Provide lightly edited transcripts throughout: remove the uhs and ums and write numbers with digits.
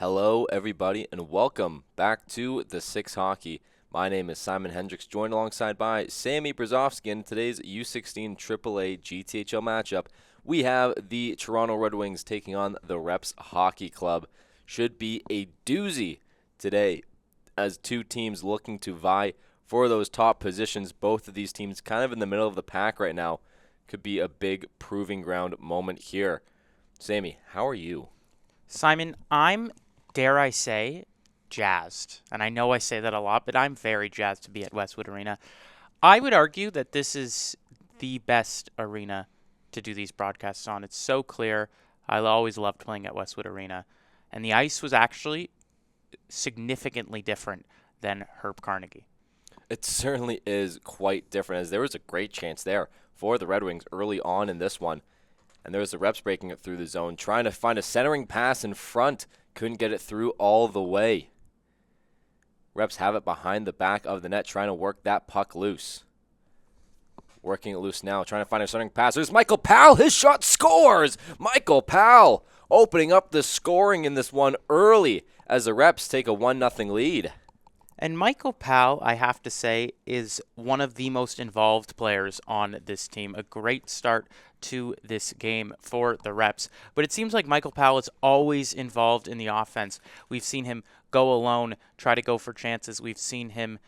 Hello, everybody, and welcome back to the Six Hockey. My name is Simon Hendricks, joined alongside by Sammy Brzozowski. In today's U16 AAA GTHL matchup, we have the Toronto Red Wings taking on the Reps Hockey Club. Should be a doozy today as two teams looking to vie for those top positions. Both of these teams kind of in the middle of the pack right now. Could be a big proving ground moment here. Sammy, how are you? Simon, I'm, dare I say, jazzed. And I know I say that a lot, but I'm very jazzed to be at Westwood Arena. I would argue that this is the best arena to do these broadcasts on. It's so clear. I always loved playing at Westwood Arena. And the ice was actually significantly different than Herb Carnegie. It certainly is quite different, as there was a great chance there for the Red Wings early on in this one. And there was the Reps breaking it through the zone, trying to find a centering pass in front. Couldn't get it through all the way. Reps have it behind the back of the net, trying to work that puck loose. Working it loose now, trying to find a centering pass. There's Michael Powell. His shot scores. Michael Powell opening up the scoring in this one early as the Reps take a 1-0 lead. And Michael Powell, I have to say, is one of the most involved players on this team. A great start to this game for the Reps. But it seems like Michael Powell is always involved in the offense. We've seen him go alone, try to go for chances. We've seen him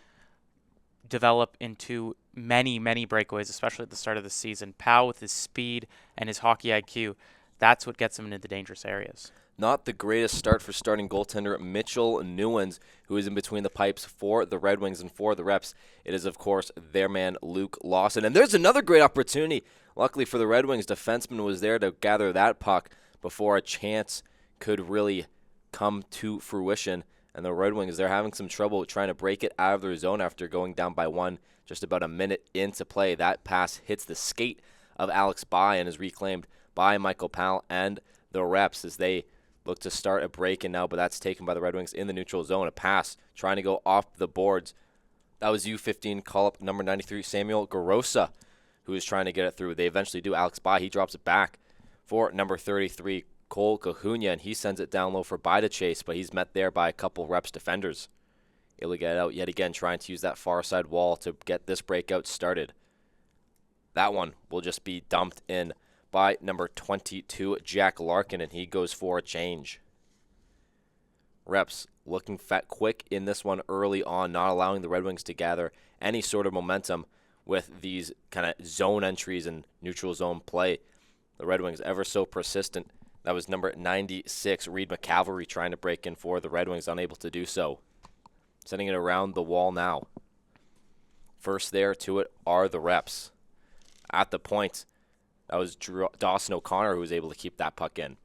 develop into many, many breakaways, especially at the start of the season. Powell, with his speed and his hockey IQ, that's what gets him into the dangerous areas. Not the greatest start for starting goaltender Mitchell Newens, who is in between the pipes for the Red Wings and for the Reps. It is, of course, their man Luke Lawson. And there's another great opportunity. Luckily for the Red Wings, defenseman was there to gather that puck before a chance could really come to fruition. And the Red Wings, they're having some trouble trying to break it out of their zone after going down by one just about a minute into play. That pass hits the skate of Alex By and is reclaimed by Michael Powell and the Reps as they look to start a break in now, but that's taken by the Red Wings in the neutral zone. A pass trying to go off the boards. That was U15 call-up number 93, Samuel Garosa, who is trying to get it through. They eventually do. Alex By, he drops it back for number 33, Cole Cahunia, and he sends it down low for By to chase, but he's met there by a couple Reps defenders. Able to get it out yet again, trying to use that far side wall to get this breakout started. That one will just be dumped in by number 22, Jack Larkin, and he goes for a change. Reps looking fat quick in this one early on, not allowing the Red Wings to gather any sort of momentum with these kind of zone entries and neutral zone play. The Red Wings ever so persistent. That was number 96, Reed McCavalry, trying to break in for the Red Wings, unable to do so. Sending it around the wall now. First there to it are the Reps. At the point, that was Dawson O'Connor who was able to keep that puck in.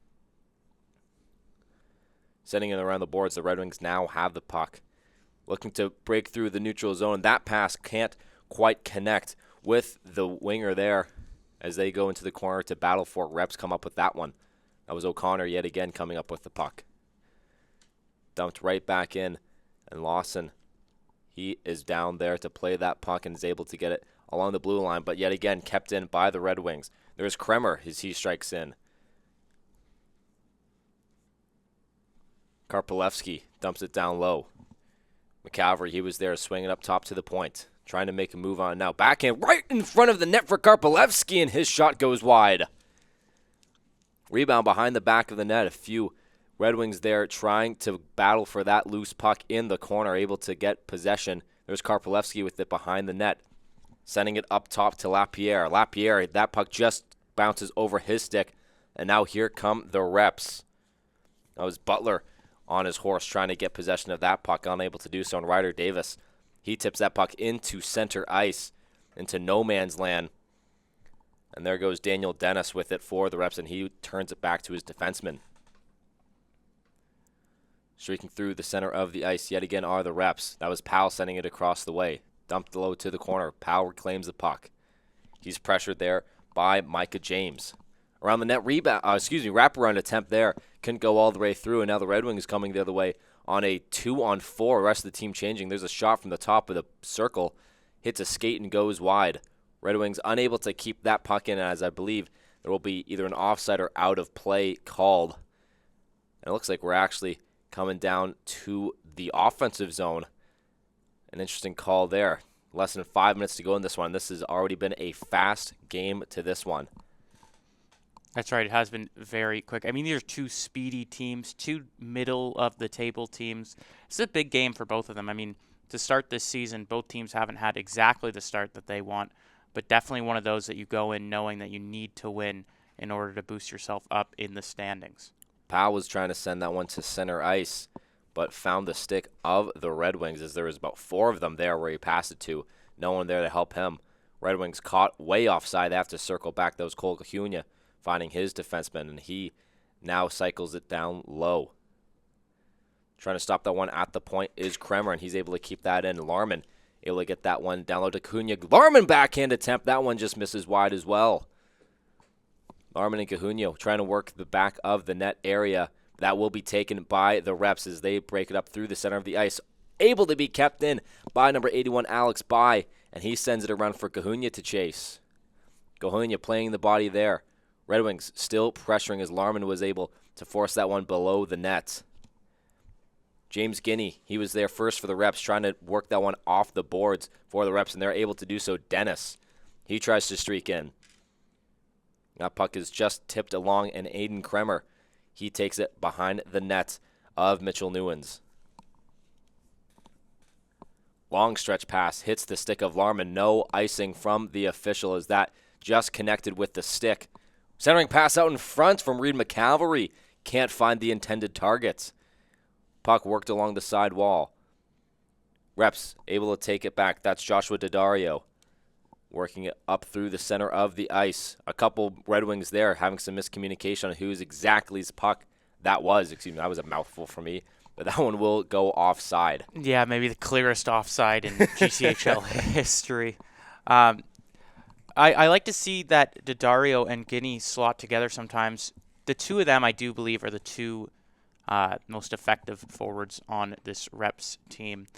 Sending it around the boards, the Red Wings now have the puck. Looking to break through the neutral zone. That pass can't quite connect with the winger there as they go into the corner to battle for it. Reps come up with that one. That was O'Connor yet again coming up with the puck. Dumped right back in, and Lawson, he is down there to play that puck and is able to get it along the blue line, but yet again kept in by the Red Wings. There's Kremer as he strikes in. Karpelewski dumps it down low. McCavalry, he was there swinging up top to the point, trying to make a move on now. Backhand right in front of the net for Karpelewski, and his shot goes wide. Rebound behind the back of the net. A few Red Wings there trying to battle for that loose puck in the corner, able to get possession. There's Karpelewski with it behind the net. Sending it up top to Lapierre. Lapierre, that puck just bounces over his stick. And now here come the Reps. That was Butler on his horse trying to get possession of that puck, unable to do so. And Ryder Davis, he tips that puck into center ice, into no man's land. And there goes Daniel Dennis with it for the Reps, and he turns it back to his defenseman. Streaking through the center of the ice yet again are the Reps. That was Powell sending it across the way. Dumped low to the corner. Powell reclaims the puck. He's pressured there by Micah James. Around the net wraparound attempt there. Couldn't go all the way through, and now the Red Wings coming the other way on a 2-on-4. The rest of the team changing. There's a shot from the top of the circle. Hits a skate and goes wide. Red Wings unable to keep that puck in, as I believe there will be either an offside or out of play called. And it looks like we're actually coming down to the offensive zone. An interesting call there. Less than 5 minutes to go in this one. This has already been a fast game to this one. That's right. It has been very quick. I mean, these are two speedy teams, two middle-of-the-table teams. It's a big game for both of them. I mean, to start this season, both teams haven't had exactly the start that they want, but definitely one of those that you go in knowing that you need to win in order to boost yourself up in the standings. Powell was trying to send that one to center ice, but found the stick of the Red Wings as there was about 4 of them there where he passed it to. No one there to help him. Red Wings caught way offside. They have to circle back. That was Cole Cahunia finding his defenseman, and he now cycles it down low. Trying to stop that one at the point is Kremer, and he's able to keep that in. Larman able to get that one down low to Cahunia. Larman backhand attempt. That one just misses wide as well. Larman and Cahunia trying to work the back of the net area. That will be taken by the Reps as they break it up through the center of the ice. Able to be kept in by number 81, Alex By, and he sends it around for Cahunia to chase. Cahunia playing the body there. Red Wings still pressuring as Larman was able to force that one below the net. James Guinea, he was there first for the Reps, trying to work that one off the boards for the Reps, and they're able to do so. Dennis, he tries to streak in. That puck is just tipped along, and Aiden Kremer, he takes it behind the net of Mitchell Newens. Long stretch pass hits the stick of Larman. No icing from the official as that just connected with the stick. Centering pass out in front from Reed McCavalry. Can't find the intended targets. Puck worked along the side wall. Reps able to take it back. That's Joshua Daddario working it up through the center of the ice. A couple Red Wings there having some miscommunication on whose exactly puck that was. Excuse me, that was a mouthful for me. But that one will go offside. Yeah, maybe the clearest offside in GTHL history. I like to see that Daddario and Guinea slot together sometimes. The two of them, I do believe, are the two most effective forwards on this Reps team.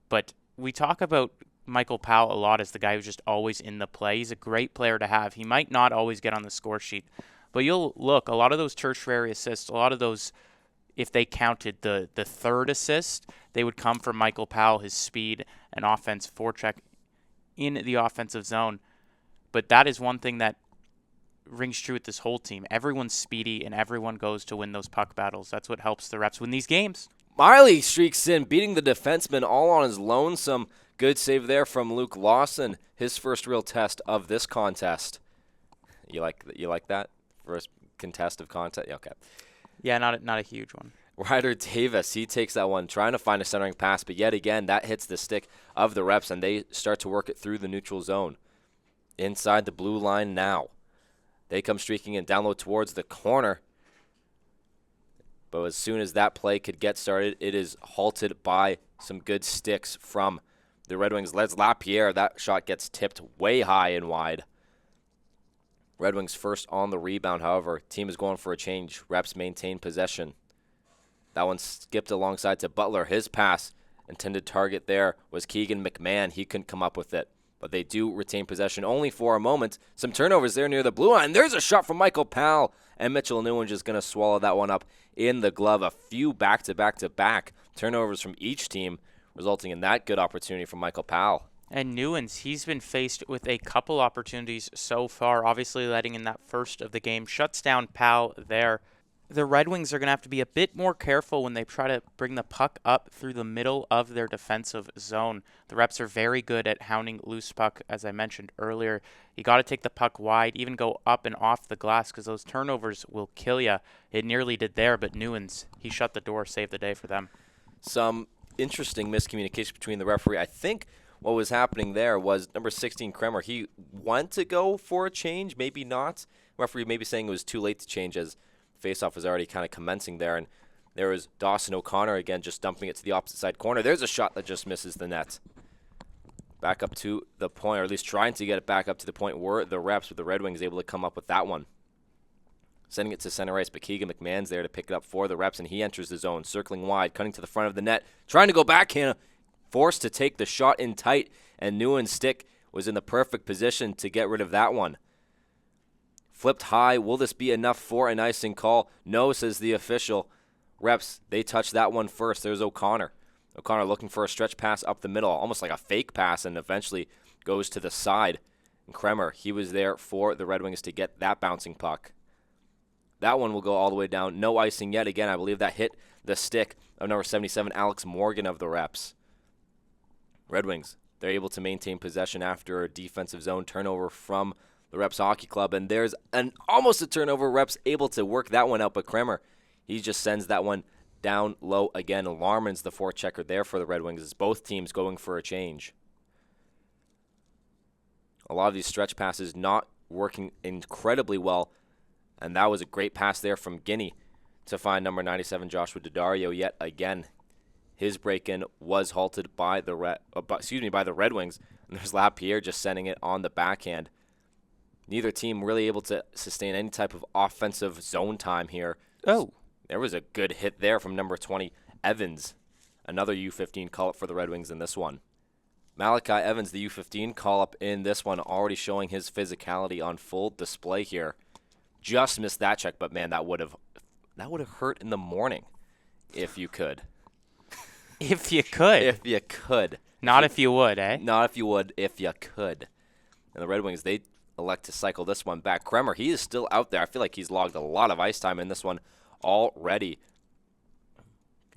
But we talk about Michael Powell a lot as the guy who's just always in the play. He's a great player to have. He might not always get on the score sheet, but you'll look, a lot of those tertiary assists, a lot of those, if they counted the third assist, they would come from Michael Powell, his speed and offense forecheck in the offensive zone. But that is one thing that rings true with this whole team. Everyone's speedy, and everyone goes to win those puck battles. That's what helps the Reps win these games. Miley streaks in, beating the defenseman all on his lonesome. Good save there from Luke Lawson, his first real test of this contest. You like that? First contest of contest? Yeah, okay. Yeah, not a huge one. Ryder Davis, he takes that one, trying to find a centering pass, but yet again, that hits the stick of the Reps, and they start to work it through the neutral zone. Inside the blue line now. They come streaking in down low towards the corner. But as soon as that play could get started, it is halted by some good sticks from the Red Wings. Les Lapierre, that shot gets tipped way high and wide. Red Wings first on the rebound, however. Team is going for a change. Reps maintain possession. That one skipped alongside to Butler. His pass, intended target there, was Keegan McMahon. He couldn't come up with it. But they do retain possession only for a moment. Some turnovers there near the blue line. There's a shot from Michael Powell. And Mitchell Newens just going to swallow that one up in the glove. A few back-to-back-to-back turnovers from each team, resulting in that good opportunity from Michael Powell. And Newens, he's been faced with a couple opportunities so far, obviously letting in that first of the game. Shuts down Powell there. The Red Wings are going to have to be a bit more careful when they try to bring the puck up through the middle of their defensive zone. The Reps are very good at hounding loose puck, as I mentioned earlier. You got to take the puck wide, even go up and off the glass, because those turnovers will kill you. It nearly did there, but Newens, he shut the door, saved the day for them. Some interesting miscommunication between the referee. I think what was happening there was number 16, Kremer. He went to go for a change, maybe not. Referee maybe saying it was too late to change as faceoff was already kind of commencing there, and there was Dawson O'Connor again just dumping it to the opposite side corner. There's a shot that just misses the net. Back up to the point, or at least trying to get it back up to the point where the Reps with the Red Wings able to come up with that one. Sending it to center ice, but Keegan McMahon's there to pick it up for the Reps, and he enters the zone, circling wide, cutting to the front of the net, trying to go backhand, forced to take the shot in tight, and Newens' stick was in the perfect position to get rid of that one. Flipped high. Will this be enough for an icing call? No, says the official. Reps, they touch that one first. There's O'Connor. O'Connor looking for a stretch pass up the middle, almost like a fake pass, and eventually goes to the side. And Kremer, he was there for the Red Wings to get that bouncing puck. That one will go all the way down. No icing yet. Again, I believe that hit the stick of number 77, Alex Morgan of the Reps. Red Wings, they're able to maintain possession after a defensive zone turnover from the Reps Hockey Club. And there's almost a turnover. Reps able to work that one out, but Kremer, he just sends that one down low again. Larman's the forechecker there for the Red Wings. It's both teams going for a change. A lot of these stretch passes not working incredibly well. And that was a great pass there from Guinea to find number 97, Joshua Daddario, yet again. His break-in was halted by the Red Wings. And there's Lapierre just sending it on the backhand. Neither team really able to sustain any type of offensive zone time here. Oh. There was a good hit there from number 20, Evans. Another U15 call-up for the Red Wings in this one. Malachi Evans, the U15 call-up in this one, already showing his physicality on full display here. Just missed that check, but man, that would have hurt in the morning if you could. If you could. If you could. Not if you would, eh? Not if you would, if you could. And the Red Wings, they elect to cycle this one back. Kremer, he is still out there. I feel like he's logged a lot of ice time in this one already.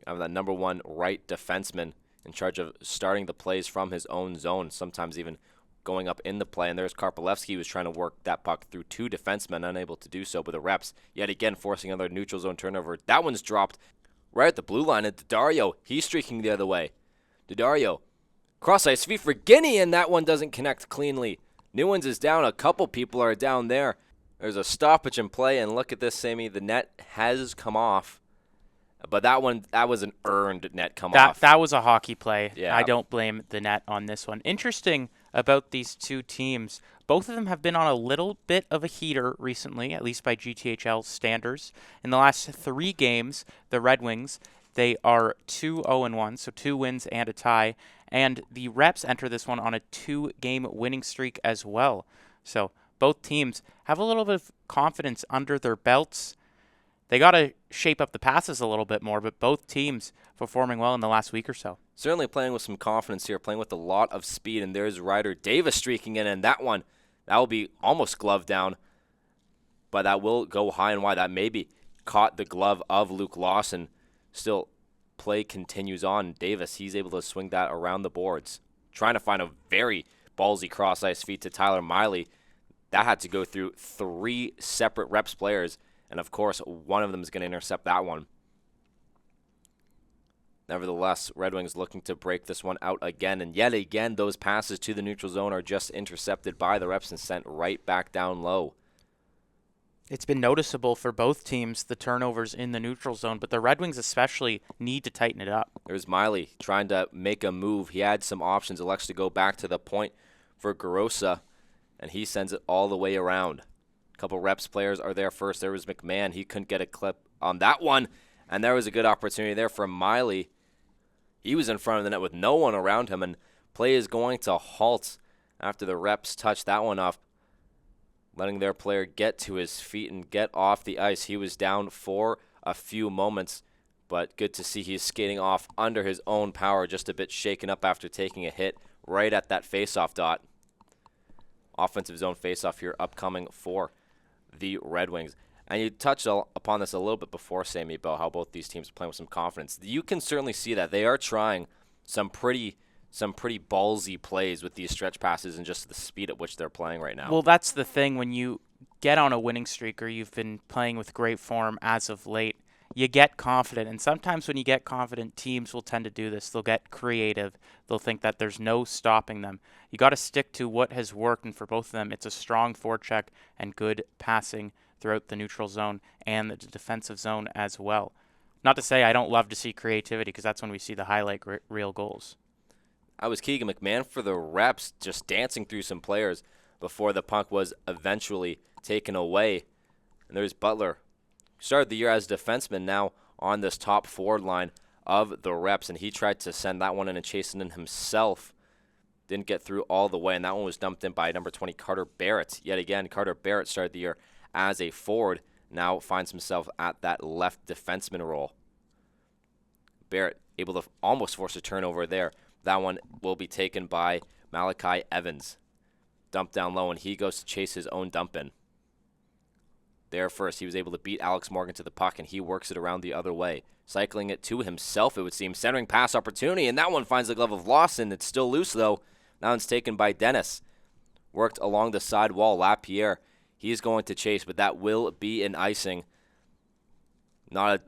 I'm that number one right defenseman in charge of starting the plays from his own zone, sometimes even going up in the play. And there's Karpelevsky, who was trying to work that puck through two defensemen, unable to do so. But the Reps, yet again, forcing another neutral zone turnover. That one's dropped right at the blue line. And Daddario, he's streaking the other way. Daddario, cross-ice feed for Guinea, and that one doesn't connect cleanly. Newlands is down. A couple people are down there. There's a stoppage in play, and look at this, Sammy. The net has come off. But that was an earned net come off. That was a hockey play. Yeah. I don't blame the net on this one. Interesting about these two teams. Both of them have been on a little bit of a heater recently, at least by GTHL standards. In the last 3 games, the Red Wings, they are 2-0-1, so 2 wins and a tie. And the Reps enter this one on a 2-game winning streak as well. So both teams have a little bit of confidence under their belts. They got to shape up the passes a little bit more, but both teams performing well in the last week or so. Certainly playing with some confidence here, playing with a lot of speed, and there's Ryder Davis streaking in, and that will be almost gloved down, but that will go high and wide. That maybe caught the glove of Luke Lawson. Still, play continues on. Davis, he's able to swing that around the boards, trying to find a very ballsy cross-ice feed to Tyler Miley. That had to go through 3 separate Reps players, and of course, one of them is going to intercept that one. Nevertheless, Red Wings looking to break this one out again. And yet again, those passes to the neutral zone are just intercepted by the Reps and sent right back down low. It's been noticeable for both teams, the turnovers in the neutral zone, but the Red Wings especially need to tighten it up. There's Miley trying to make a move. He had some options, elects to go back to the point for Garosa, and he sends it all the way around. A couple Reps players are there first. There was McMahon. He couldn't get a clip on that one, and there was a good opportunity there for Miley. He was in front of the net with no one around him, and play is going to halt after the Reps touch that one off, letting their player get to his feet and get off the ice. He was down for a few moments, but good to see he's skating off under his own power, just a bit shaken up after taking a hit right at that faceoff dot. Offensive zone faceoff here upcoming for the Red Wings. And you touched upon this a little bit before, Sammy, about how both these teams are playing with some confidence. You can certainly see that they are trying some pretty ballsy plays with these stretch passes and just the speed at which they're playing right now. Well, that's the thing. When you get on a winning streak or you've been playing with great form as of late, you get confident. And sometimes when you get confident, teams will tend to do this. They'll get creative. They'll think that there's no stopping them. You got to stick to what has worked, and for both of them, it's a strong forecheck and good passing throughout the neutral zone and the defensive zone as well. Not to say I don't love to see creativity, because that's when we see the highlight reel goals. I was Keegan McMahon for the Reps, just dancing through some players before the puck was eventually taken away. And there's Butler. Started the year as a defenseman, now on this top forward line of the Reps, and he tried to send that one in and chase it in himself. Didn't get through all the way, and that one was dumped in by number 20, Carter Barrett. Yet again, Carter Barrett started the year as a forward, now finds himself at that left defenseman role. Barrett able to almost force a turnover there. That one will be taken by Malachi Evans. Dump down low, and he goes to chase his own dump in. There first, he was able to beat Alex Morgan to the puck, and he works it around the other way. Cycling it to himself, it would seem. Centering pass opportunity, and that one finds the glove of Lawson. It's still loose, though. Now it's taken by Dennis. Worked along the side wall. Lapierre, he's going to chase, but that will be an icing. Not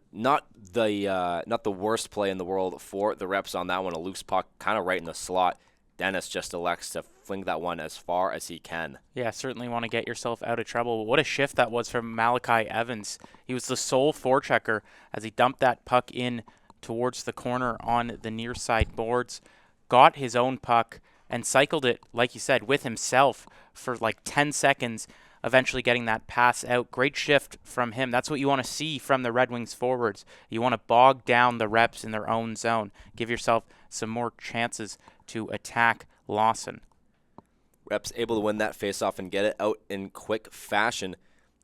the worst play in the world for the Reps on that one. A loose puck kind of right in the slot. Dennis just elects to fling that one as far as he can. Yeah, certainly want to get yourself out of trouble. What a shift that was from Malachi Evans. He was the sole forechecker as he dumped that puck in towards the corner on the near side boards, got his own puck, and cycled it, like you said, with himself for like 10 seconds, eventually getting that pass out. Great shift from him. That's what you want to see from the Red Wings forwards. You want to bog down the Reps in their own zone. Give yourself some more chances to attack Lawson. Reps able to win that faceoff and get it out in quick fashion.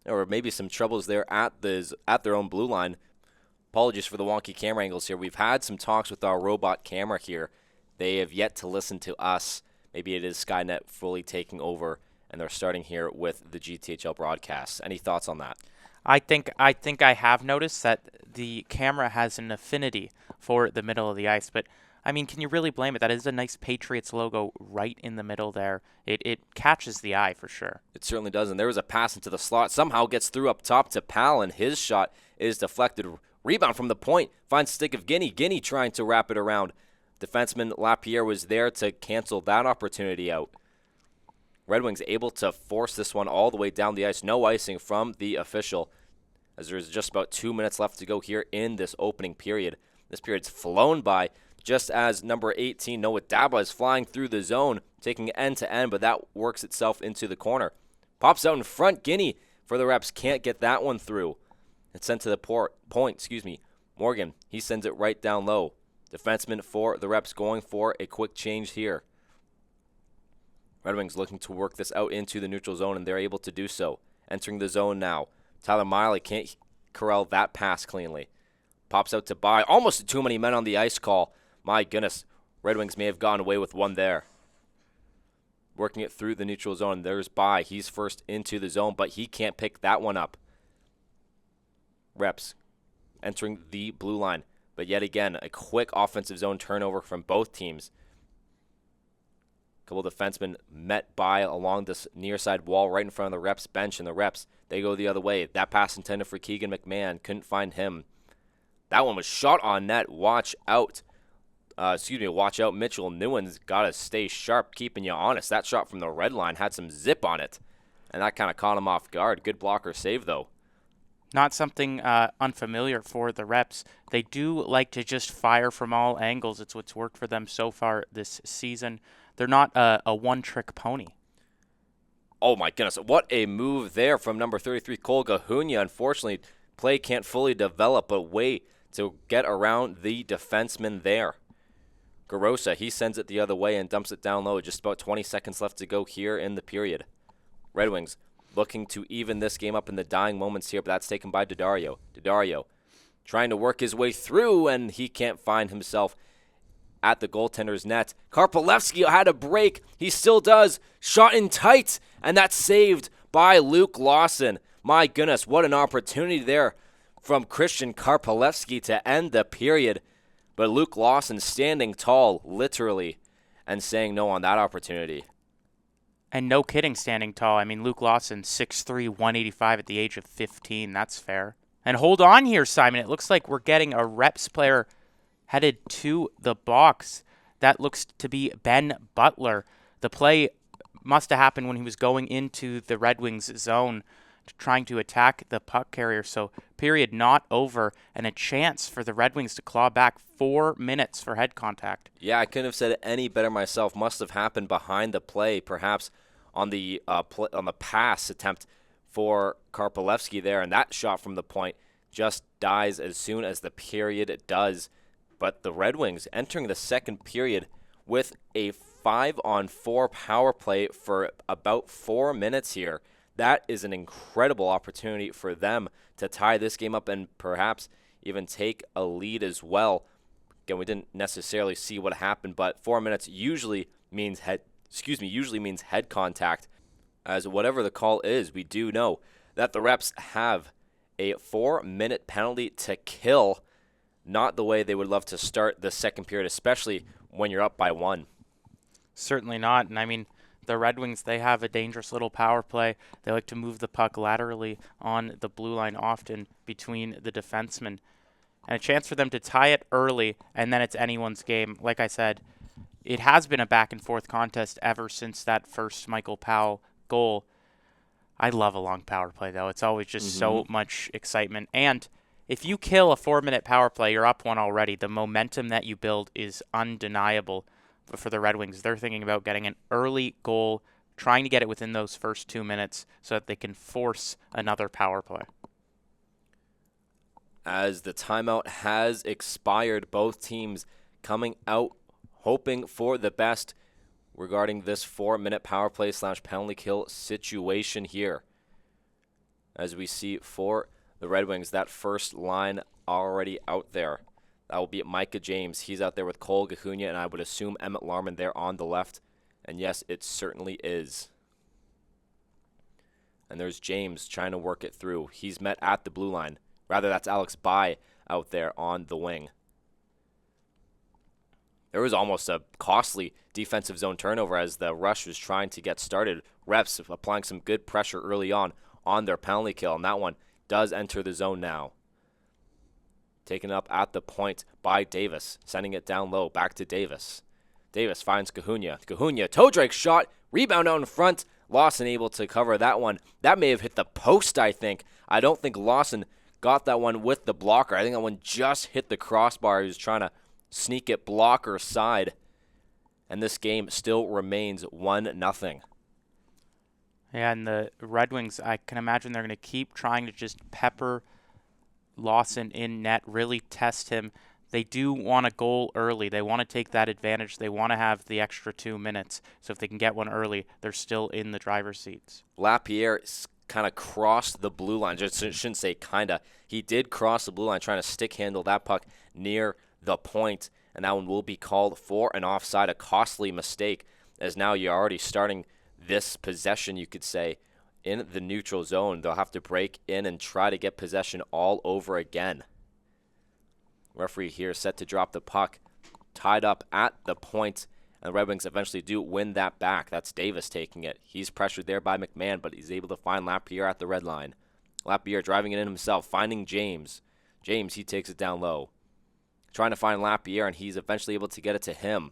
Or maybe some troubles there at their own blue line. Apologies for the wonky camera angles here. We've had some talks with our robot camera here. They have yet to listen to us. Maybe it is Skynet fully taking over, and they're starting here with the GTHL broadcast. Any thoughts on that? I think I have noticed that the camera has an affinity for the middle of the ice, but I mean, can you really blame it? That is a nice Patriots logo right in the middle there. It catches the eye for sure. It certainly does, and there was a pass into the slot. Somehow gets through up top to Pal, and his shot is deflected. Rebound from the point. Finds stick of Guinea. Guinea trying to wrap it around. Defenseman Lapierre was there to cancel that opportunity out. Red Wings able to force this one all the way down the ice. No icing from the official, as there's just about 2 minutes left to go here in this opening period. This period's flown by just as number 18, Noah Daba, is flying through the zone, taking end-to-end, but that works itself into the corner. Pops out in front. Guinea for the Reps can't get that one through. It's sent to the point. Morgan, he sends it right down low. Defenseman for the Reps going for a quick change here. Red Wings looking to work this out into the neutral zone, and they're able to do so. Entering the zone now. Tyler Miley can't corral that pass cleanly. Pops out to By. Almost too many men on the ice call. My goodness, Red Wings may have gotten away with one there. Working it through the neutral zone. There's By. He's first into the zone, but he can't pick that one up. Reps entering the blue line. But yet again, a quick offensive zone turnover from both teams. A couple defensemen met By along this near side wall right in front of the Reps bench, and the Reps, they go the other way. That pass intended for Keegan McMahon. Couldn't find him. That one was shot on net. Watch out. Watch out. Mitchell Newens got to stay sharp, keeping you honest. That shot from the red line had some zip on it, and that kind of caught him off guard. Good blocker save, though. Not something unfamiliar for the Reps. They do like to just fire from all angles. It's what's worked for them so far this season. They're not a one-trick pony. Oh, my goodness. What a move there from number 33, Cole Gahunia. Unfortunately, play can't fully develop, but way to get around the defenseman there. Garosa, he sends it the other way and dumps it down low. Just about 20 seconds left to go here in the period. Red Wings looking to even this game up in the dying moments here, but that's taken by Daddario. Daddario trying to work his way through, and he can't find himself at the goaltender's net. Karpolevsky had a break. He still does. Shot in tight, and that's saved by Luke Lawson. My goodness, what an opportunity there from Christian Karpolevsky to end the period. But Luke Lawson standing tall, literally, and saying no on that opportunity. And no kidding, standing tall. I mean, Luke Lawson, 6'3", 185 at the age of 15. That's fair. And hold on here, Simon. It looks like we're getting a Reps player headed to the box. That looks to be Ben Butler. The play must have happened when he was going into the Red Wings zone, trying to attack the puck carrier. So period not over, and a chance for the Red Wings to claw back 4 minutes for head contact. Yeah, I couldn't have said it any better myself. Must have happened behind the play, perhaps on the pass attempt for Karpolevsky there, and that shot from the point just dies as soon as the period does. But the Red Wings entering the second period with a 5-on-4 power play for about 4 minutes here. That is an incredible opportunity for them to tie this game up and perhaps even take a lead as well. Again, we didn't necessarily see what happened, but 4 minutes usually means head contact. As whatever the call is, we do know that the Reps have a 4-minute penalty to kill. Not the way they would love to start the second period, especially when you're up by 1. Certainly not. And I mean, the Red Wings, they have a dangerous little power play. They like to move the puck laterally on the blue line, often between the defensemen. And a chance for them to tie it early, and then it's anyone's game. Like I said, it has been a back-and-forth contest ever since that first Michael Powell goal. I love a long power play, though. It's always just so much excitement. And if you kill a 4-minute power play, you're up 1 already. The momentum that you build is undeniable. But for the Red Wings, they're thinking about getting an early goal, trying to get it within those first 2 minutes so that they can force another power play. As the timeout has expired, both teams coming out hoping for the best regarding this 4-minute power play / penalty kill situation here. As we see for the Red Wings, that first line already out there. That will be Micah James. He's out there with Cole Gahunia, and I would assume Emmett Larman there on the left. And yes, it certainly is. And there's James trying to work it through. He's met at the blue line. Rather, that's Alex By out there on the wing. There was almost a costly defensive zone turnover as the rush was trying to get started. Reps applying some good pressure early on their penalty kill, and that one does enter the zone now. Taken up at the point by Davis, sending it down low, back to Davis. Davis finds Gahunia. Gahunia, toe drag shot, rebound out in front. Lawson able to cover that one. That may have hit the post, I think. I don't think Lawson got that one with the blocker. I think that one just hit the crossbar. He was trying to sneak it blocker side. And this game still remains 1-0. Yeah, and the Red Wings, I can imagine they're going to keep trying to just pepper Lawson in net, really test him. They do want a goal early. They want to take that advantage. They want to have the extra 2 minutes. So if they can get one early, they're still in the driver's seats. Lapierre kind of crossed the blue line. Just shouldn't say kind of. He did cross the blue line, trying to stick handle that puck near the point, and that one will be called for an offside, a costly mistake, as now you're already starting this possession, you could say, in the neutral zone. They'll have to break in and try to get possession all over again. Referee here set to drop the puck, tied up at the point, and the Red Wings eventually do win that back. That's Davis taking it. He's pressured there by McMahon, but he's able to find Lapierre at the red line. Lapierre driving it in himself, finding James. James, he takes it down low. Trying to find Lapierre, and he's eventually able to get it to him.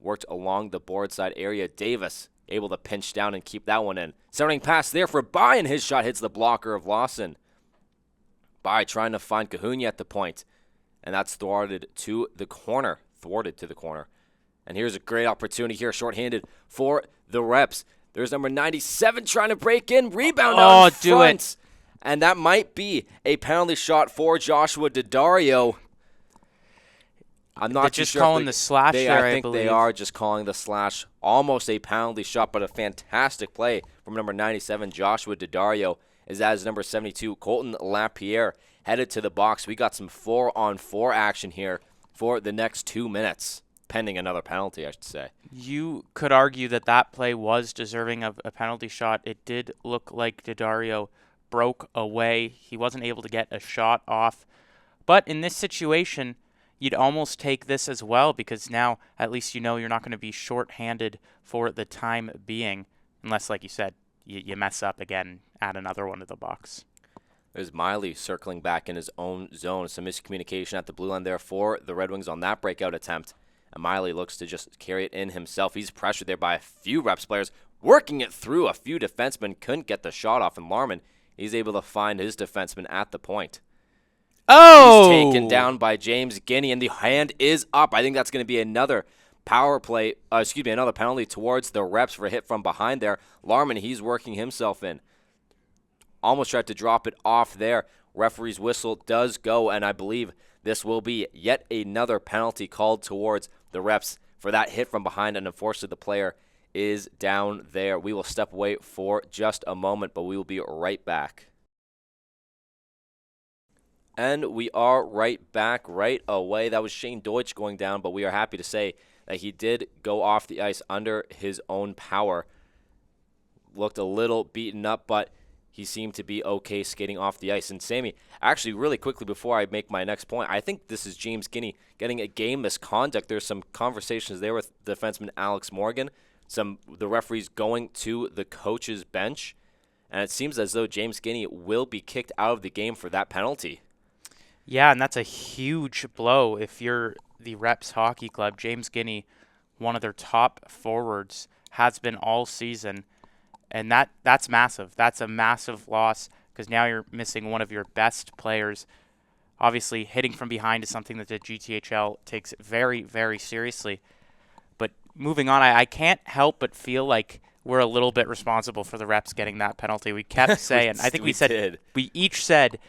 Worked along the board side area. Davis able to pinch down and keep that one in. Centering pass there for By, and his shot hits the blocker of Lawson. By trying to find Gahunia at the point, and that's thwarted to the corner. And here's a great opportunity here, shorthanded for the Reps. There's number 97 trying to break in. Rebound out in front. Do it. And that might be a penalty shot for Joshua Daddario. I'm not just sure calling the slash there, I think they are just calling the slash. Almost a penalty shot, but a fantastic play from number 97, Joshua Daddario, as number 72, Colton Lapierre, headed to the box. We got some 4-on-4 action here for the next 2 minutes, pending another penalty, I should say. You could argue that that play was deserving of a penalty shot. It did look like Daddario broke away. He wasn't able to get a shot off. But in this situation, you'd almost take this as well, because now at least you know you're not going to be short-handed for the time being, unless, like you said, you mess up again, add another one to the box. There's Miley circling back in his own zone. Some miscommunication at the blue line there for the Red Wings on that breakout attempt. And Miley looks to just carry it in himself. He's pressured there by a few Reps players, working it through. A few defensemen couldn't get the shot off, and Larman, he's able to find his defenseman at the point. Oh! He's taken down by James Guinea, and the hand is up. I think that's going to be another another penalty towards the Reps for a hit from behind there. Larman, he's working himself in. Almost tried to drop it off there. Referee's whistle does go, and I believe this will be yet another penalty called towards the Reps for that hit from behind, and unfortunately the player is down there. We will step away for just a moment, but we will be right back. And we are right back right away. That was Shane Deutsch going down, but we are happy to say that he did go off the ice under his own power. Looked a little beaten up, but he seemed to be okay skating off the ice. And Sammy, actually, really quickly before I make my next point, I think this is James Guinea getting a game misconduct. There's some conversations there with defenseman Alex Morgan, the referees going to the coach's bench, and it seems as though James Guinea will be kicked out of the game for that penalty. Yeah, and that's a huge blow if you're the Reps Hockey Club. James Guinea, one of their top forwards, has been all season, and that's massive. That's a massive loss because now you're missing one of your best players. Obviously, hitting from behind is something that the GTHL takes very, very seriously. But moving on, I can't help but feel like we're a little bit responsible for the Reps getting that penalty. We kept saying, I think we each said,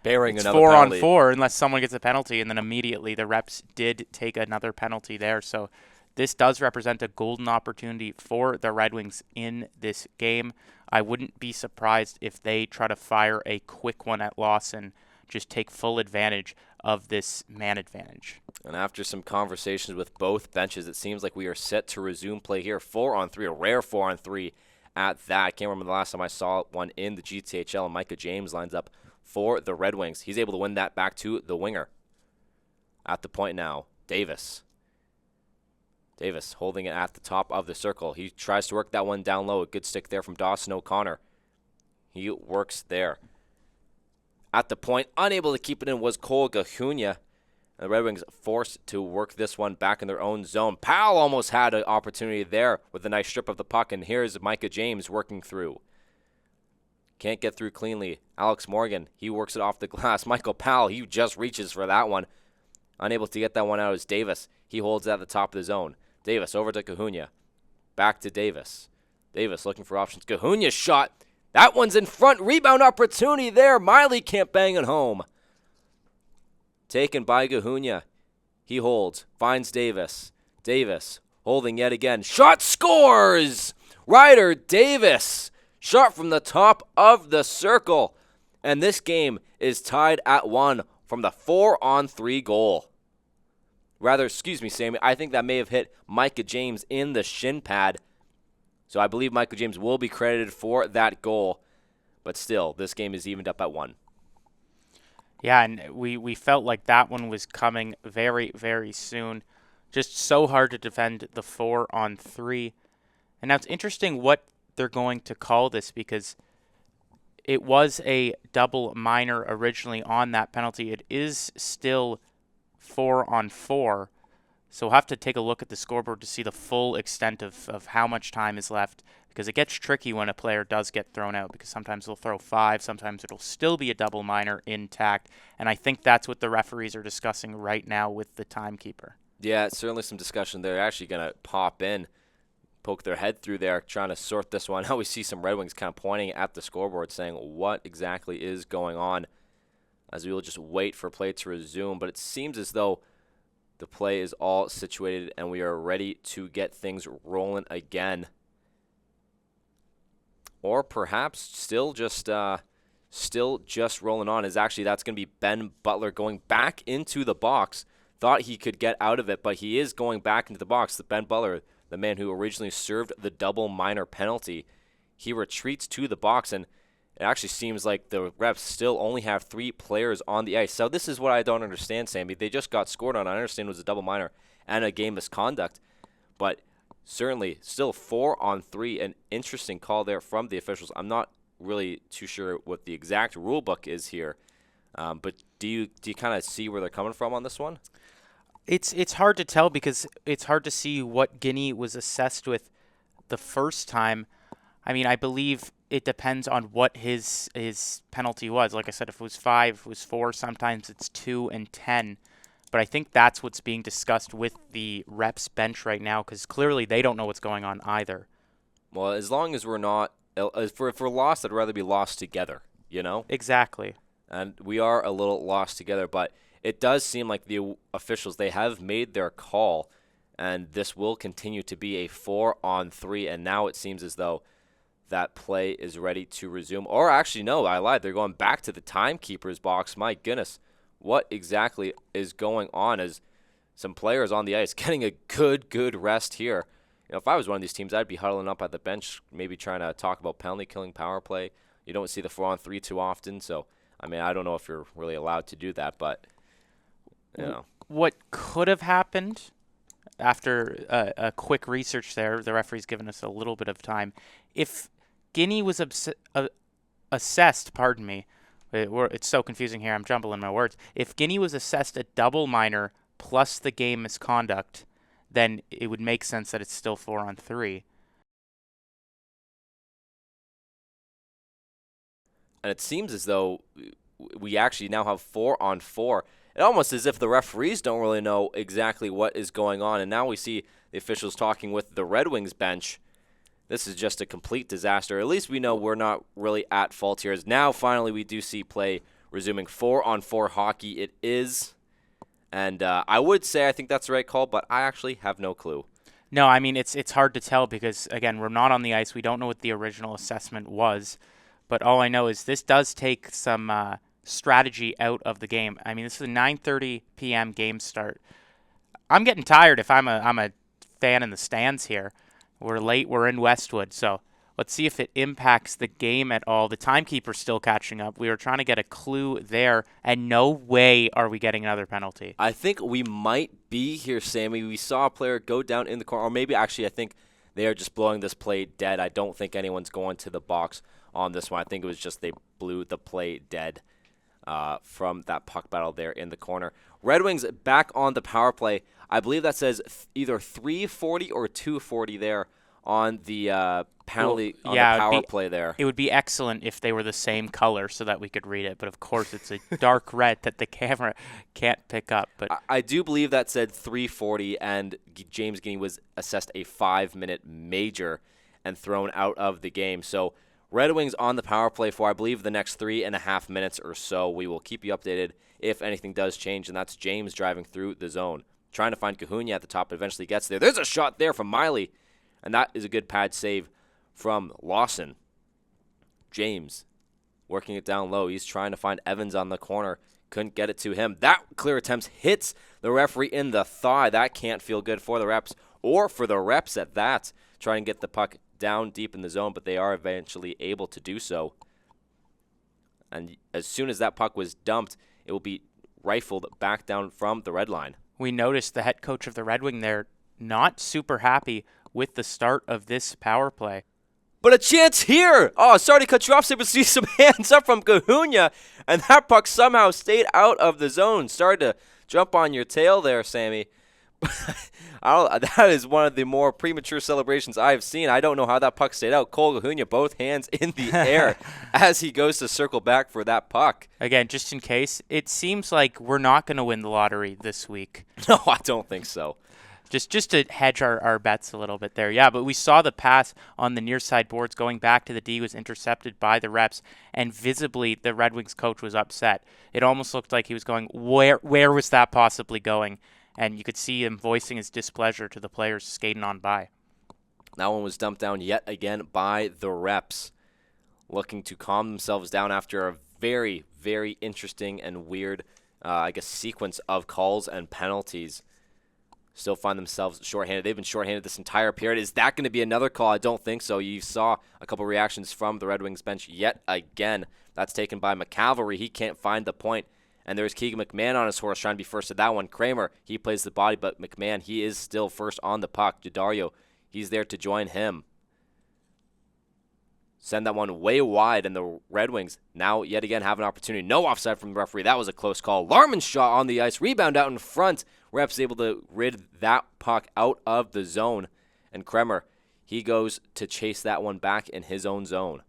Bearing it's another 4 penalty. on 4 unless someone gets a penalty, and then immediately the Reps did take another penalty there. So this does represent a golden opportunity for the Red Wings in this game. I wouldn't be surprised if they try to fire a quick one at Lawson, just take full advantage of this man advantage. And after some conversations with both benches, it seems like we are set to resume play here. 4-on-3, a rare 4-on-3 at that. I can't remember the last time I saw one in the GTHL, and Micah James lines up for the Red Wings. He's able to win that back to the winger. At the point now, Davis holding it at the top of the circle. He tries to work that one down low. A good stick there from Dawson O'Connor. He works there. At the point, unable to keep it in was Cole Gahunia. And the Red Wings forced to work this one back in their own zone. Powell almost had an opportunity there with a nice strip of the puck, and here's Micah James working through. Can't get through cleanly. Alex Morgan, he works it off the glass. Michael Powell, he just reaches for that one. Unable to get that one out is Davis. He holds it at the top of the zone. Davis over to Gahunia. Back to Davis. Davis looking for options. Gahunia's shot. That one's in front. Rebound opportunity there. Miley can't bang it home. Taken by Gahunia. He holds. Finds Davis. Davis holding yet again. Shot scores! Ryder Davis. Shot from the top of the circle. And this game is tied at 1 from the 4-on-3 goal. Rather, excuse me, Sammy, I think that may have hit Micah James in the shin pad. So I believe Micah James will be credited for that goal. But still, this game is evened up at 1. Yeah, and we felt like that one was coming very, very soon. Just so hard to defend the 4-on-3. And now it's interesting what they're going to call this because it was a double minor originally on that penalty. It is still 4-on-4. So we'll have to take a look at the scoreboard to see the full extent of how much time is left because it gets tricky when a player does get thrown out because sometimes they'll throw 5, sometimes it'll still be a double minor intact. And I think that's what the referees are discussing right now with the timekeeper. Yeah, certainly some discussion. They're actually going to pop in, poke their head through there, trying to sort this one out. We see some Red Wings kind of pointing at the scoreboard saying what exactly is going on as we will just wait for play to resume. But it seems as though the play is all situated and we are ready to get things rolling again. Or perhaps still just rolling on is actually that's going to be Ben Butler going back into the box. Thought he could get out of it, but he is going back into the box. The Ben Butler, the man who originally served the double minor penalty, he retreats to the box, and it actually seems like the Reps still only have 3 players on the ice. So this is what I don't understand, Sammy. They just got scored on. I understand it was a double minor and a game misconduct, but certainly still 4-on-3. An interesting call there from the officials. I'm not really too sure what the exact rule book is here, but do you kind of see where they're coming from on this one? It's hard to tell because it's hard to see what Guinea was assessed with the first time. I mean, I believe it depends on what his penalty was. Like I said, if it was 5, if it was 4, sometimes it's 2 and 10. But I think that's what's being discussed with the Reps bench right now because clearly they don't know what's going on either. Well, as long as we're not, if we're lost, I'd rather be lost together, you know? Exactly. And we are a little lost together, but it does seem like the officials, they have made their call, and this will continue to be a 4-on-3, and now it seems as though that play is ready to resume. Or actually, no, I lied. They're going back to the timekeeper's box. My goodness, what exactly is going on as some players on the ice getting a good rest here? If I was one of these teams, I'd be huddling up at the bench, maybe trying to talk about penalty killing, power play. You don't see the 4-on-3 too often, so I don't know if you're really allowed to do that, but What could have happened after a quick research there, the referee's given us a little bit of time. If Guinea was assessed, pardon me, it's so confusing here, I'm jumbling my words. If Guinea was assessed a double minor plus the game misconduct, then it would make sense that it's still 4-on-3. And it seems as though we actually now have 4-on-4. It almost as if the referees don't really know exactly what is going on. And now we see the officials talking with the Red Wings bench. This is just a complete disaster. At least we know we're not really at fault here. As now, finally, we do see play resuming 4-on-4 hockey. It is. And I would say I think that's the right call, but I actually have no clue. No, it's hard to tell because, again, we're not on the ice. We don't know what the original assessment was. But all I know is this does take some strategy out of the game. This is a 9:30 p.m. game start. I'm getting tired if I'm a fan in the stands here. We're late. We're in Westwood, so let's see if it impacts the game at all. The timekeeper's still catching up. We were trying to get a clue there, and no way are we getting another penalty. I think we might be here, Sammy. We saw a player go down in the corner, or maybe actually I think they are just blowing this play dead. I don't think anyone's going to the box on this one. I think it was just they blew the play dead from that puck battle there in the corner. Red Wings back on the power play. I believe that says either 3:40 or 2:40 there on the penalty on the power play there. It would be excellent if they were the same color so that we could read it, but of course it's a dark red that the camera can't pick up. But I do believe that said 3:40, and James Guinea was assessed a 5-minute major and thrown out of the game. So Red Wings on the power play for, I believe, the next 3.5 minutes or so. We will keep you updated if anything does change, and that's James driving through the zone. Trying to find Cahunia at the top, but eventually gets there. There's a shot there from Miley, and that is a good pad save from Lawson. James working it down low. He's trying to find Evans on the corner. Couldn't get it to him. That clear attempt hits the referee in the thigh. That can't feel good for the Reps, or for the Reps at that. Trying to get the puck down deep in the zone, but they are eventually able to do so. And as soon as that puck was dumped, it will be rifled back down from the red line. We noticed the head coach of the Red Wing there not super happy with the start of this power play. But a chance here! Oh, sorry to cut you off, but see some hands up from Cahunia, and that puck somehow stayed out of the zone. Started to jump on your tail there, Sammy. That is one of the more premature celebrations I've seen. I don't know how that puck stayed out. Cole Cahunia, both hands in the air as he goes to circle back for that puck. Again, just in case, it seems like we're not going to win the lottery this week. No, I don't think so. Just to hedge our bets a little bit there. Yeah, but we saw the pass on the near side boards going back to the D was intercepted by the Reps, and visibly the Red Wings coach was upset. It almost looked like he was going, where was that possibly going? And you could see him voicing his displeasure to the players skating on by. That one was dumped down yet again by the Reps, looking to calm themselves down after a very, very interesting and weird, sequence of calls and penalties. Still find themselves shorthanded. They've been shorthanded this entire period. Is that going to be another call? I don't think so. You saw a couple reactions from the Red Wings bench yet again. That's taken by McCavalry. He can't find the point. And there's Keegan McMahon on his horse trying to be first at that one. Kramer, he plays the body, but McMahon, he is still first on the puck. Daddario, he's there to join him. Send that one way wide, and the Red Wings now yet again have an opportunity. No offside from the referee. That was a close call. Larman's shot on the ice. Rebound out in front. Reps able to rid that puck out of the zone. And Kramer, he goes to chase that one back in his own zone.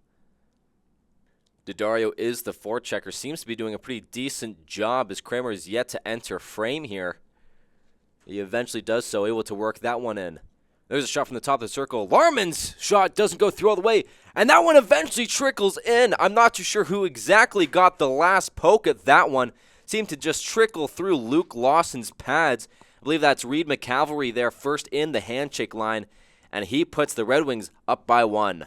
Daddario is the forechecker. Seems to be doing a pretty decent job as Kramer is yet to enter frame here. He eventually does so, able to work that one in. There's a shot from the top of the circle. Larman's shot doesn't go through all the way, and that one eventually trickles in. I'm not too sure who exactly got the last poke at that one. Seemed to just trickle through Luke Lawson's pads. I believe that's Reed McCavalry there first in the handshake line, and he puts the Red Wings up by 1.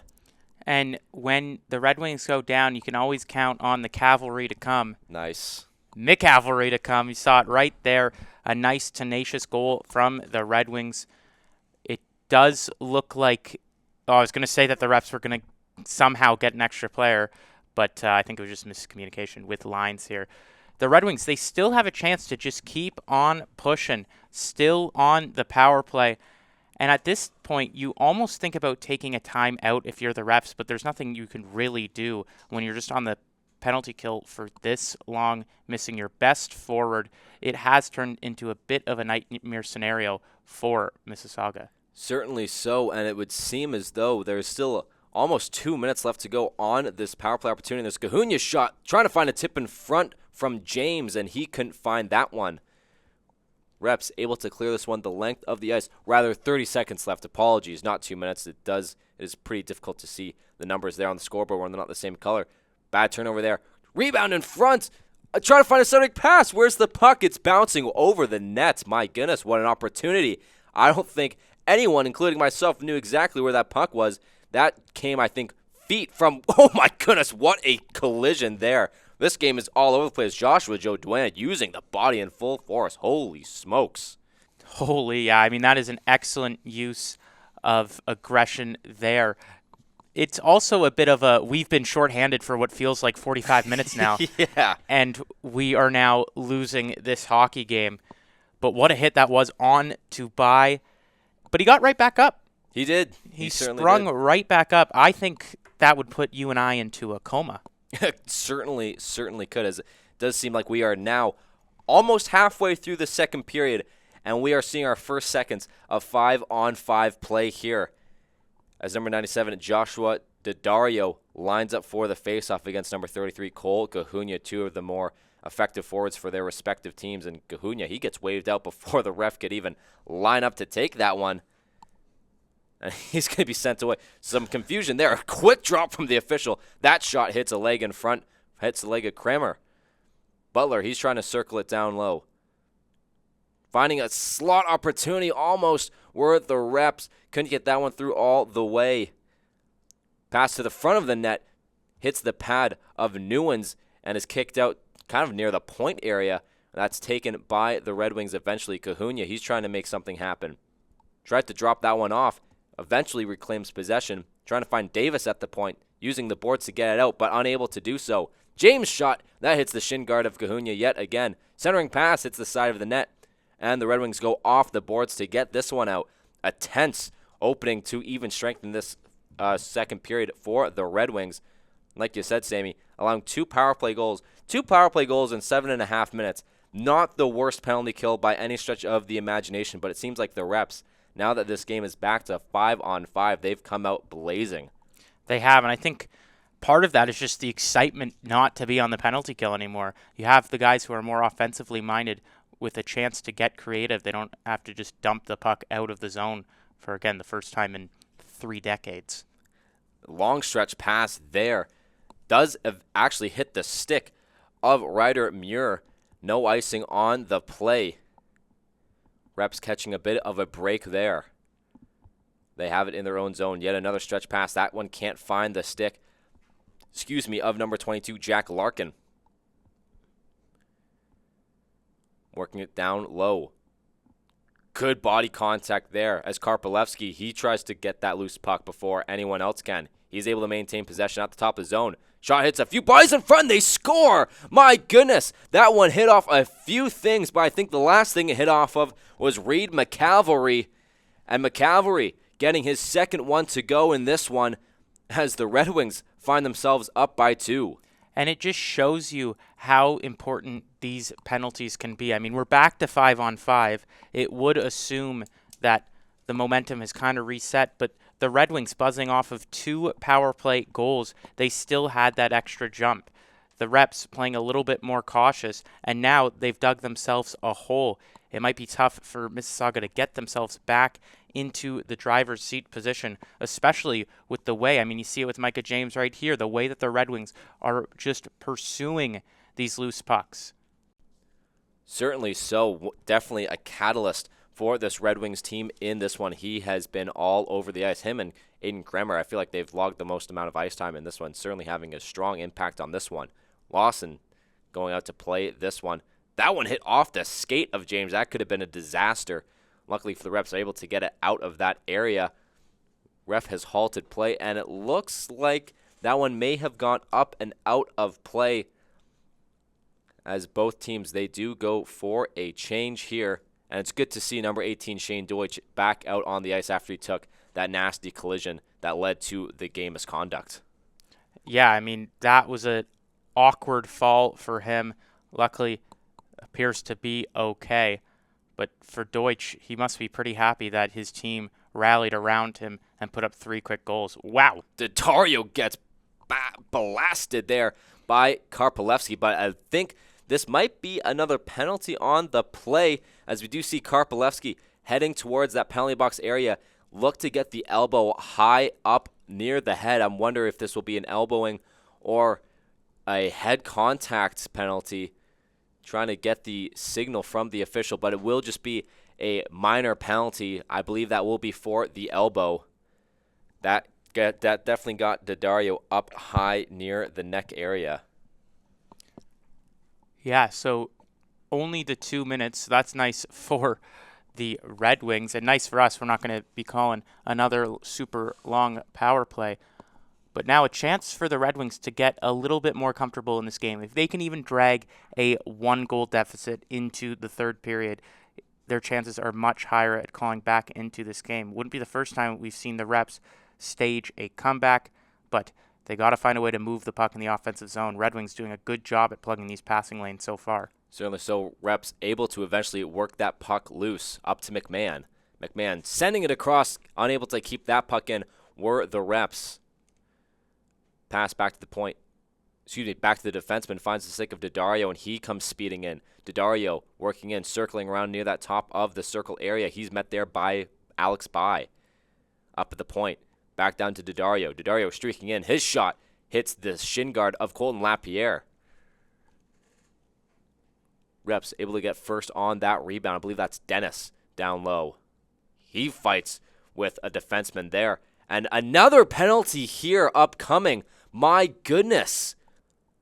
And when the Red Wings go down, you can always count on the cavalry to come. Nice. McCavalry to come. You saw it right there. A nice, tenacious goal from the Red Wings. It does look like, I was going to say that the Reps were going to somehow get an extra player, but I think it was just miscommunication with lines here. The Red Wings, they still have a chance to just keep on pushing, still on the power play. And at this point, you almost think about taking a time out if you're the Reps, but there's nothing you can really do when you're just on the penalty kill for this long, missing your best forward. It has turned into a bit of a nightmare scenario for Mississauga. Certainly so, and it would seem as though there's still almost 2 minutes left to go on this power play opportunity. There's Kahunya's shot, trying to find a tip in front from James, and he couldn't find that one. Reps able to clear this one the length of the ice. Rather, 30 seconds left. Apologies, not 2 minutes. It is pretty difficult to see the numbers there on the scoreboard when they're not the same color. Bad turnover there. Rebound in front. Trying to find a centering pass. Where's the puck? It's bouncing over the net. My goodness, what an opportunity. I don't think anyone, including myself, knew exactly where that puck was. That came, I think, feet from, oh my goodness, what a collision there. This game is all over the place. Joshua Joe Duane using the body in full force. Holy smokes. Yeah. I mean, that is an excellent use of aggression there. It's also a bit of we've been shorthanded for what feels like 45 minutes now. Yeah. And we are now losing this hockey game. But what a hit that was on to By. But he got right back up. He did. He certainly sprung did. right back up. I think that would put you and I into a coma. certainly could, as it does seem like we are now almost halfway through the second period, and we are seeing our first seconds of 5-on-5 play here. As number 97, Joshua Daddario lines up for the faceoff against number 33, Cole Kahunya, two of the more effective forwards for their respective teams. And Kahunya, he gets waved out before the ref could even line up to take that one. And he's going to be sent away. Some confusion there. A quick drop from the official. That shot hits a leg in front, hits the leg of Kramer. Butler, he's trying to circle it down low. Finding a slot opportunity almost where the Reps couldn't get that one through all the way. Pass to the front of the net, hits the pad of Newens and is kicked out kind of near the point area. That's taken by the Red Wings eventually. Kahunya, he's trying to make something happen. Tried to drop that one off. Eventually reclaims possession. Trying to find Davis at the point. Using the boards to get it out, but unable to do so. James' shot. That hits the shin guard of Kahunya yet again. Centering pass hits the side of the net. And the Red Wings go off the boards to get this one out. A tense opening to even strengthen this second period for the Red Wings. Like you said, Sammy, allowing two power play goals. 2 power play goals in 7.5 minutes. Not the worst penalty kill by any stretch of the imagination, but it seems like the Reps, now that this game is back to 5-on-5, they've come out blazing. They have, and I think part of that is just the excitement not to be on the penalty kill anymore. You have the guys who are more offensively minded with a chance to get creative. They don't have to just dump the puck out of the zone for, again, the first time in 3 decades. Long stretch pass there. Does actually hit the stick of Ryder Muir. No icing on the play. Reps catching a bit of a break there. They have it in their own zone. Yet another stretch pass. That one can't find the stick. Of number 22, Jack Larkin. Working it down low. Good body contact there as Karpalevsky, he tries to get that loose puck before anyone else can. He's able to maintain possession at the top of the zone. Shot hits a few bodies in front. They score. My goodness. That one hit off a few things, but I think the last thing it hit off of was Reed McCavalry. And McCavalry getting his second one to go in this one as the Red Wings find themselves up by 2. And it just shows you how important these penalties can be. I mean, we're back to 5-on-5. It would assume that the momentum has kind of reset, but the Red Wings buzzing off of 2 power play goals, they still had that extra jump. The Reps playing a little bit more cautious, and now they've dug themselves a hole. It might be tough for Mississauga to get themselves back into the driver's seat position, especially with the way, I mean, you see it with Micah James right here, the way that the Red Wings are just pursuing these loose pucks. Certainly so. Definitely a catalyst for this Red Wings team in this one. He has been all over the ice. Him and Aiden Kremer, I feel like they've logged the most amount of ice time in this one, certainly having a strong impact on this one. Lawson going out to play this one. That one hit off the skate of James. That could have been a disaster. Luckily for the Reps, able to get it out of that area. Ref has halted play, and it looks like that one may have gone up and out of play, as both teams, they do go for a change here. And it's good to see number 18, Shane Deutsch, back out on the ice after he took that nasty collision that led to the game misconduct. Yeah, I mean, that was an awkward fall for him. Luckily, appears to be okay. But for Deutsch, he must be pretty happy that his team rallied around him and put up 3 quick goals. Wow. Daddario gets blasted there by Karpalevsky, but I think this might be another penalty on the play, as we do see Karpalevsky heading towards that penalty box area, look to get the elbow high up near the head. I wonder if this will be an elbowing or a head contact penalty, trying to get the signal from the official, but it will just be a minor penalty. I believe that will be for the elbow. That definitely got Daddario up high near the neck area. Yeah, so only the 2 minutes. That's nice for the Red Wings, and nice for us. We're not going to be calling another super long power play. But now a chance for the Red Wings to get a little bit more comfortable in this game. If they can even drag a 1-goal deficit into the third period, their chances are much higher at calling back into this game. Wouldn't be the first time we've seen the Reps stage a comeback, but they got to find a way to move the puck in the offensive zone. Red Wings doing a good job at plugging these passing lanes so far. Certainly so. Reps able to eventually work that puck loose up to McMahon. McMahon sending it across, unable to keep that puck in, were the Reps. Pass back to the point. Back to the defenseman, finds the stick of Daddario, and he comes speeding in. Daddario working in, circling around near that top of the circle area. He's met there by Alex By. Up at the point. Back down to Daddario. Daddario streaking in. His shot hits the shin guard of Colton Lapierre. Reps able to get first on that rebound. I believe that's Dennis down low. He fights with a defenseman there. And another penalty here upcoming. My goodness.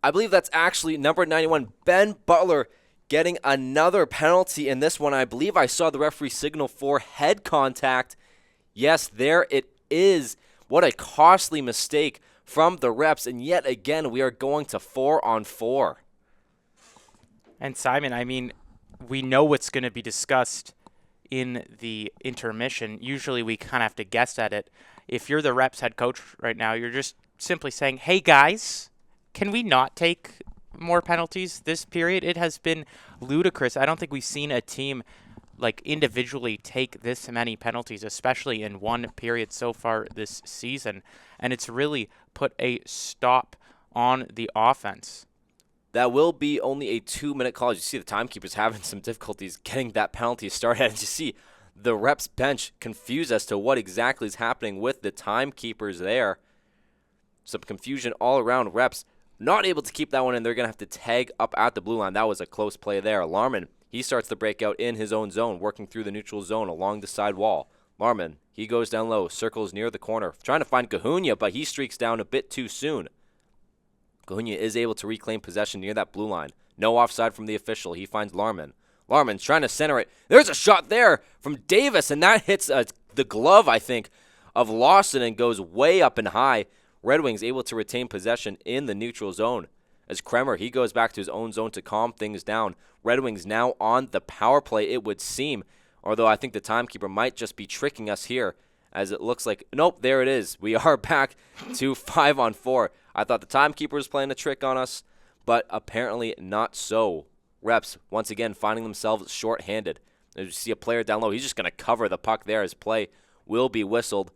I believe that's actually number 91, Ben Butler, getting another penalty in this one. I believe I saw the referee signal for head contact. Yes, there it is. What a costly mistake from the Reps. And yet again, we are going to 4-on-4. And Simon, I mean, we know what's going to be discussed in the intermission. Usually we kind of have to guess at it. If you're the Reps head coach right now, you're just simply saying, hey guys, can we not take more penalties this period? It has been ludicrous. I don't think we've seen a team like individually take this many penalties, especially in one period so far this season. And it's really put a stop on the offense. That will be only a 2-minute call. As you see, the timekeeper's having some difficulties getting that penalty started. And you see the Reps bench confused as to what exactly is happening with the timekeepers there. Some confusion all around. Reps not able to keep that one in. They're going to have to tag up at the blue line. That was a close play there. Larman, he starts the breakout in his own zone, working through the neutral zone along the side wall. Larman, he goes down low, circles near the corner, trying to find Cahunia, but he streaks down a bit too soon. Cahunia is able to reclaim possession near that blue line. No offside from the official. He finds Larman. Larman's trying to center it. There's a shot there from Davis, and that hits the glove, I think, of Lawson and goes way up and high. Red Wings able to retain possession in the neutral zone. As Kremer, he goes back to his own zone to calm things down. Red Wings now on the power play, it would seem, although I think the timekeeper might just be tricking us here, as it looks like, nope, there it is. We are back to 5-on-4. I thought the timekeeper was playing a trick on us, but apparently not so. Reps, once again, finding themselves short-handed. As you see a player down low, he's just going to cover the puck there. His play will be whistled.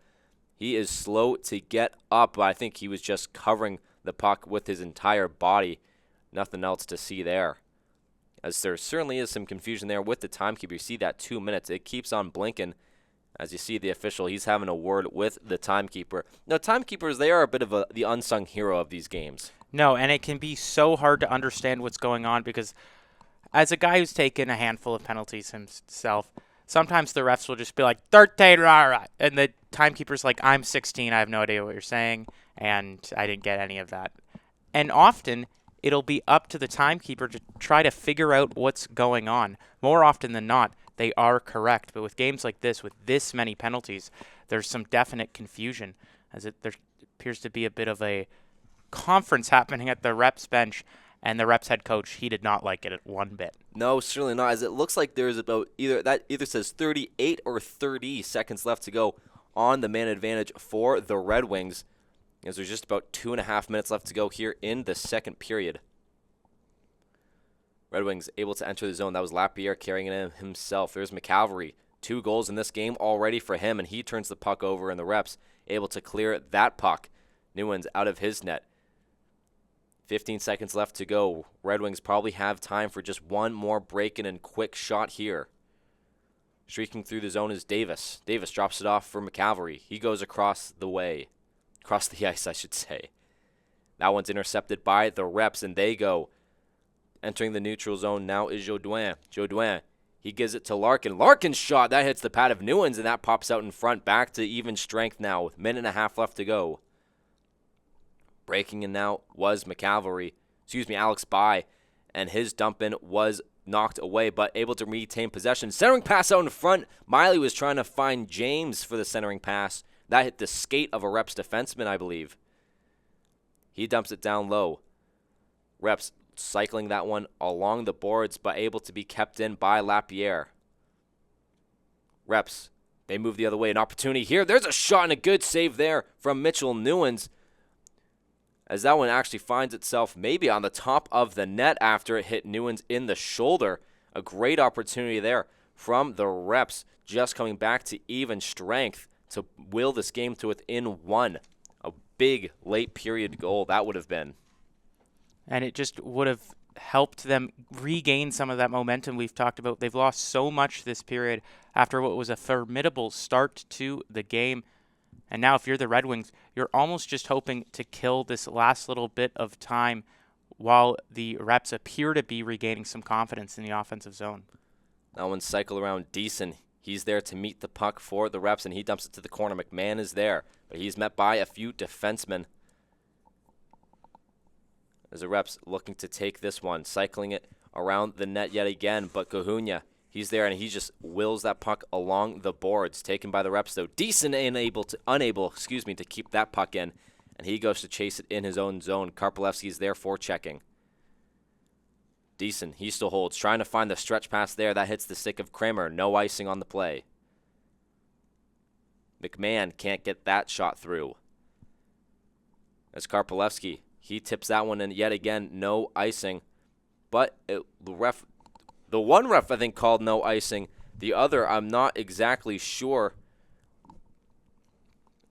He is slow to get up, but I think he was just covering the puck with his entire body. Nothing else to see there. As there certainly is some confusion there with the timekeeper. You see that 2 minutes. It keeps on blinking. As you see the official, he's having a word with the timekeeper. Now, timekeepers, they are a bit of the unsung hero of these games. No, and it can be so hard to understand what's going on because as a guy who's taken a handful of penalties himself, sometimes the refs will just be like, 13, rah, rah, and the timekeeper's like, I'm 16, I have no idea what you're saying, and I didn't get any of that. And often, it'll be up to the timekeeper to try to figure out what's going on. More often than not, they are correct. But with games like this, with this many penalties, there's some definite confusion, as there appears to be a bit of a conference happening at the reps bench, and the reps head coach, he did not like it one bit. No, certainly not, as it looks like there's about either says 38 or 30 seconds left to go on the man advantage for the Red Wings, as there's just about 2.5 minutes left to go here in the second period. Red Wings able to enter the zone. That was Lapierre carrying it in himself. There's McCavalry. 2 goals in this game already for him, and he turns the puck over, and the reps able to clear that puck. Newens out of his net. 15 seconds left to go. Red Wings probably have time for just one more break-in and quick shot here. Streaking through the zone is Davis. Davis drops it off for McCavalry. He goes across the ice, I should say. That one's intercepted by the reps, and they go. Entering the neutral zone now is Jodoin. Jodoin, he gives it to Larkin. Larkin's shot, that hits the pad of Newens, and that pops out in front. Back to even strength now with 1.5 left to go. Breaking in now was Alex By, and his dump-in was knocked away, but able to retain possession. Centering pass out in front. Miley was trying to find James for the centering pass. That hit the skate of a Reps defenseman, I believe. He dumps it down low. Reps cycling that one along the boards, but able to be kept in by Lapierre. Reps, they move the other way. An opportunity here. There's a shot and a good save there from Mitchell Newens, as that one actually finds itself maybe on the top of the net after it hit Newens in the shoulder. A great opportunity there from the reps, just coming back to even strength to will this game to within 1. A big late period goal that would have been. And it just would have helped them regain some of that momentum we've talked about. They've lost so much this period after what was a formidable start to the game. And now if you're the Red Wings, you're almost just hoping to kill this last little bit of time while the reps appear to be regaining some confidence in the offensive zone. That one cycle around decent. He's there to meet the puck for the reps, and he dumps it to the corner. McMahon is there, but he's met by a few defensemen. As the reps looking to take this one, cycling it around the net yet again, but Cahunia, he's there, and he just wills that puck along the boards. Taken by the reps, though. Decent unable to keep that puck in, and he goes to chase it in his own zone. Karpelewski is there for checking. Decent, he still holds, trying to find the stretch pass there. That hits the stick of Kramer. No icing on the play. McMahon can't get that shot through. As Karpelewski, he tips that one in yet again. No icing, but the one ref, I think, called no icing. The other, I'm not exactly sure,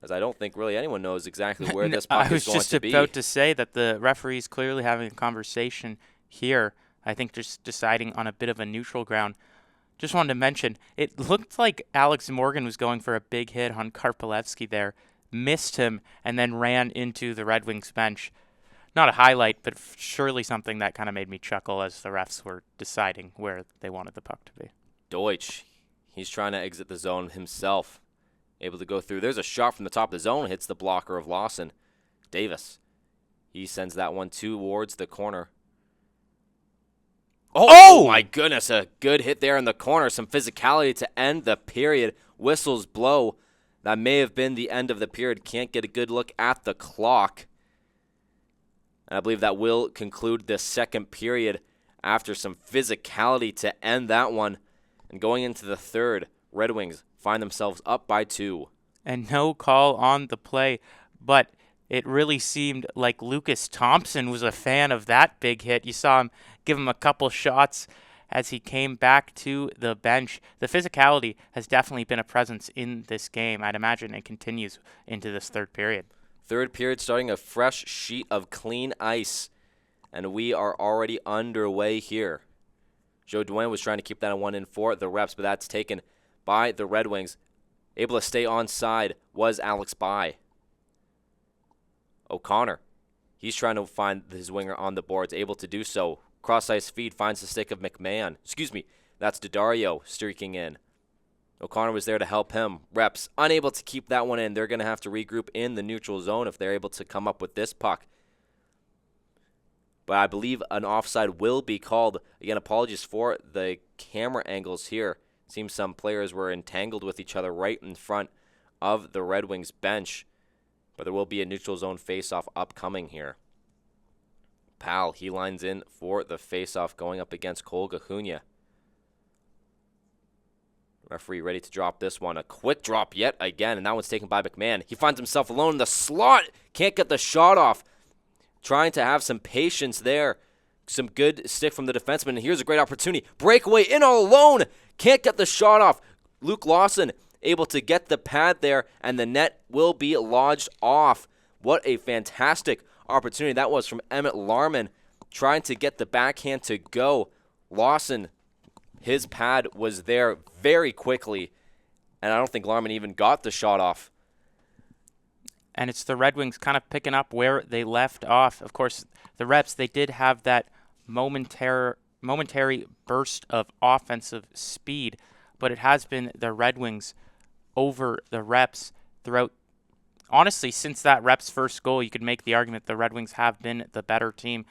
as I don't think really anyone knows exactly where this puck is going to be. I was just about to say that the referee's clearly having a conversation here. I think just deciding on a bit of a neutral ground. Just wanted to mention, it looked like Alex Morgan was going for a big hit on Karpelewski there, missed him, and then ran into the Red Wings bench. Not a highlight, but surely something that kind of made me chuckle as the refs were deciding where they wanted the puck to be. Deutsch, he's trying to exit the zone himself. Able to go through. There's a shot from the top of the zone, hits the blocker of Lawson. Davis, he sends that one towards the corner. Oh, my goodness, a good hit there in the corner. Some physicality to end the period. Whistles blow. That may have been the end of the period. Can't get a good look at the clock. And I believe that will conclude the second period after some physicality to end that one. And going into the third, Red Wings find themselves up by 2. And no call on the play, but it really seemed like Lucas Thompson was a fan of that big hit. You saw him give him a couple shots as he came back to the bench. The physicality has definitely been a presence in this game. I'd imagine it continues into this third period. Third period starting a fresh sheet of clean ice, and we are already underway here. Joe Duane was trying to keep that on 1 in 4 the reps, but that's taken by the Red Wings. Able to stay onside was Alex By. O'Connor, he's trying to find his winger on the boards, able to do so. Cross-ice feed finds the stick of McMahon. That's Daddario streaking in. O'Connor was there to help him. Reps unable to keep that one in. They're going to have to regroup in the neutral zone if they're able to come up with this puck. But I believe an offside will be called. Again, apologies for the camera angles here. Seems some players were entangled with each other right in front of the Red Wings bench. But there will be a neutral zone faceoff upcoming here. Powell, he lines in for the faceoff going up against Cole Gahunia. Referee ready to drop this one. A quick drop yet again, and that one's taken by McMahon. He finds himself alone in the slot. Can't get the shot off. Trying to have some patience there. Some good stick from the defenseman, and here's a great opportunity. Breakaway in all alone. Can't get the shot off. Luke Lawson able to get the pad there, and the net will be lodged off. What a fantastic opportunity that was from Emmett Larman, trying to get the backhand to go. Lawson, his pad was there very quickly, and I don't think Larman even got the shot off. And it's the Red Wings kind of picking up where they left off. Of course, the Reps, they did have that momentary burst of offensive speed, but it has been the Red Wings over the Reps throughout. Honestly, since that Reps first goal, you could make the argument the Red Wings have been the better team.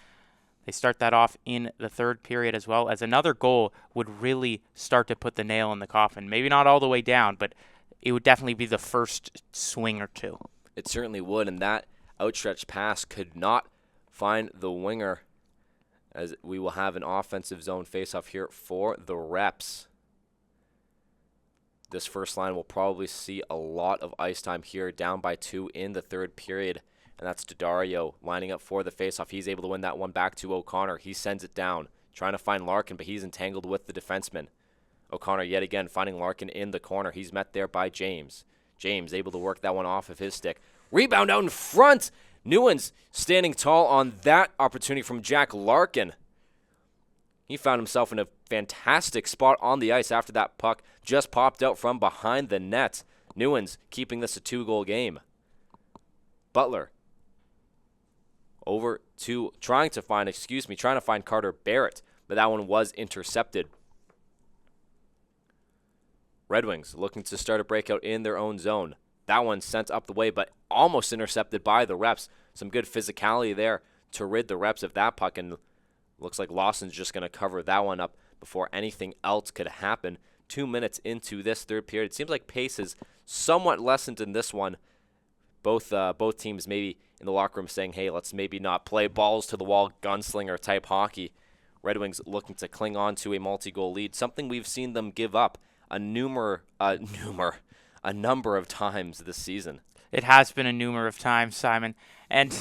They start that off in the third period as well, as another goal would really start to put the nail in the coffin. Maybe not all the way down, but it would definitely be the first swing or two. It certainly would, and that outstretched pass could not find the winger, as we will have an offensive zone faceoff here for the Reps. This first line will probably see a lot of ice time here, down by 2 in the third period. And that's Daddario lining up for the faceoff. He's able to win that one back to O'Connor. He sends it down, trying to find Larkin, but he's entangled with the defenseman. O'Connor yet again finding Larkin in the corner. He's met there by James. James able to work that one off of his stick. Rebound out in front. Newens standing tall on that opportunity from Jack Larkin. He found himself in a fantastic spot on the ice after that puck just popped out from behind the net. Newens keeping this a 2-goal game. Butler over to trying to find Carter Barrett, but that one was intercepted. Red Wings looking to start a breakout in their own zone. That one sent up the way, but almost intercepted by the Reps. Some good physicality there to rid the Reps of that puck, and looks like Lawson's just going to cover that one up before anything else could happen. 2 minutes into this third period. It seems like pace is somewhat lessened in this one. Both teams maybe in the locker room saying, hey, let's maybe not play balls to the wall gunslinger type hockey. Red Wings looking to cling on to a multi-goal lead, something we've seen them give up a number of times this season. It has been a number of times, Simon. And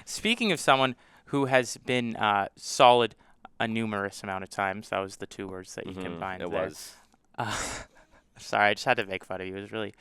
speaking of someone who has been solid a numerous amount of times, that was the two words that you combined it there. Was. Sorry, I just had to make fun of you. It was really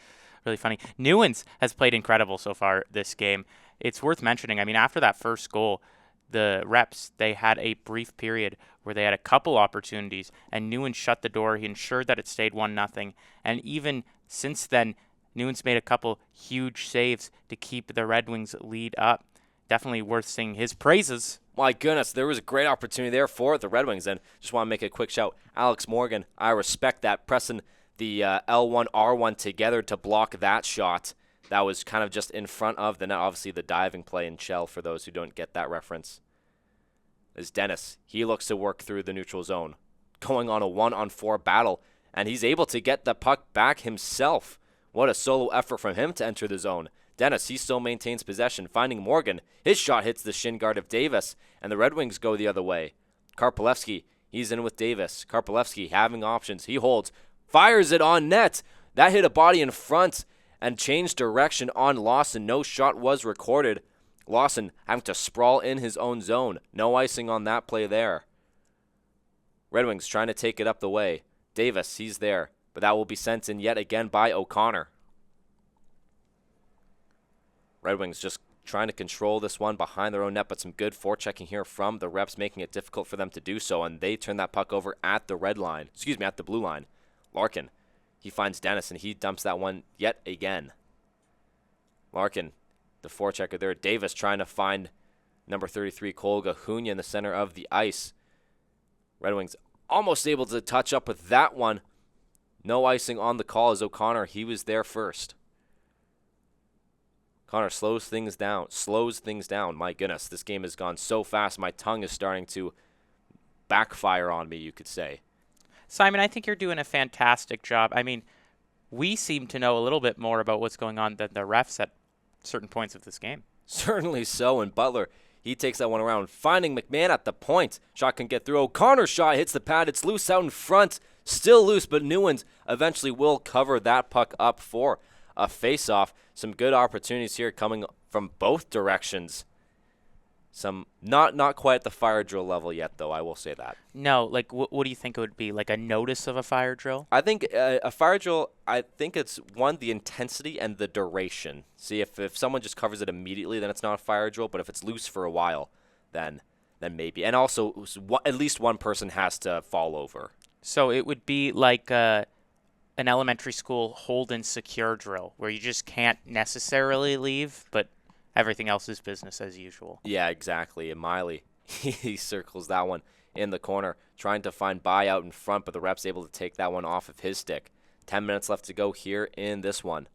funny. Newens has played incredible so far this game. It's worth mentioning, I mean, after that first goal, the Reps, they had a brief period where they had a couple opportunities, and Newens shut the door. He ensured that it stayed 1-0. And even since then, Newens made a couple huge saves to keep the Red Wings lead up. Definitely worth singing his praises. My goodness, there was a great opportunity there for the Red Wings. And just want to make a quick shout. Alex Morgan, I respect that, pressing the L1, R1 together to block that shot. That was kind of just in front of the net. Obviously, the diving play in shell, for those who don't get that reference, is Dennis. He looks to work through the neutral zone, going on a 1-on-4 battle, and he's able to get the puck back himself. What a solo effort from him to enter the zone. Dennis, he still maintains possession, finding Morgan. His shot hits the shin guard of Davis, and the Red Wings go the other way. Karpolevsky, he's in with Davis. Karpolevsky having options. He holds, fires it on net. That hit a body in front and changed direction on Lawson. No shot was recorded. Lawson having to sprawl in his own zone. No icing on that play there. Red Wings trying to take it up the way. Davis, he's there, but that will be sent in yet again by O'Connor. Red Wings just trying to control this one behind their own net, but some good forechecking here from the Reps, making it difficult for them to do so, and they turn that puck over at the at the blue line. Larkin, he finds Dennis, and he dumps that one yet again. Larkin, the forechecker there. Davis trying to find number 33, Cole Gahunia, in the center of the ice. Red Wings almost able to touch up with that one. No icing on the call as O'Connor, he was there first. Connor slows things down. My goodness, this game has gone so fast. My tongue is starting to backfire on me, you could say. Simon, I think you're doing a fantastic job. I mean, we seem to know a little bit more about what's going on than the refs at certain points of this game. Certainly so, and Butler, he takes that one around, finding McMahon at the point. Shot can get through. O'Connor's shot hits the pad. It's loose out in front. Still loose, but Newens eventually will cover that puck up for a face-off. Some good opportunities here coming from both directions. Some not quite at the fire drill level yet, though, I will say that. No, like what do you think it would be? Like a notice of a fire drill? I think a fire drill, I think it's, one, the intensity and the duration. See, if someone just covers it immediately, then it's not a fire drill, but if it's loose for a while, then maybe. And also, at least one person has to fall over. So it would be like an elementary school hold and secure drill where you just can't necessarily leave, but everything else is business as usual. Yeah, exactly. And Miley, he circles that one in the corner, trying to find By out in front, but the rep's able to take that one off of his stick. 10 minutes left to go here in this one.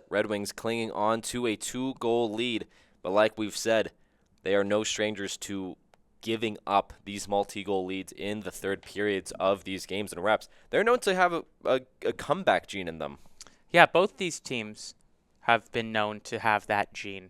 Red Wings clinging on to a 2-goal lead, but like we've said, they are no strangers to giving up these multi-goal leads in the third periods of these games and reps. They're known to have a comeback gene in them. Yeah, both these teams have been known to have that gene.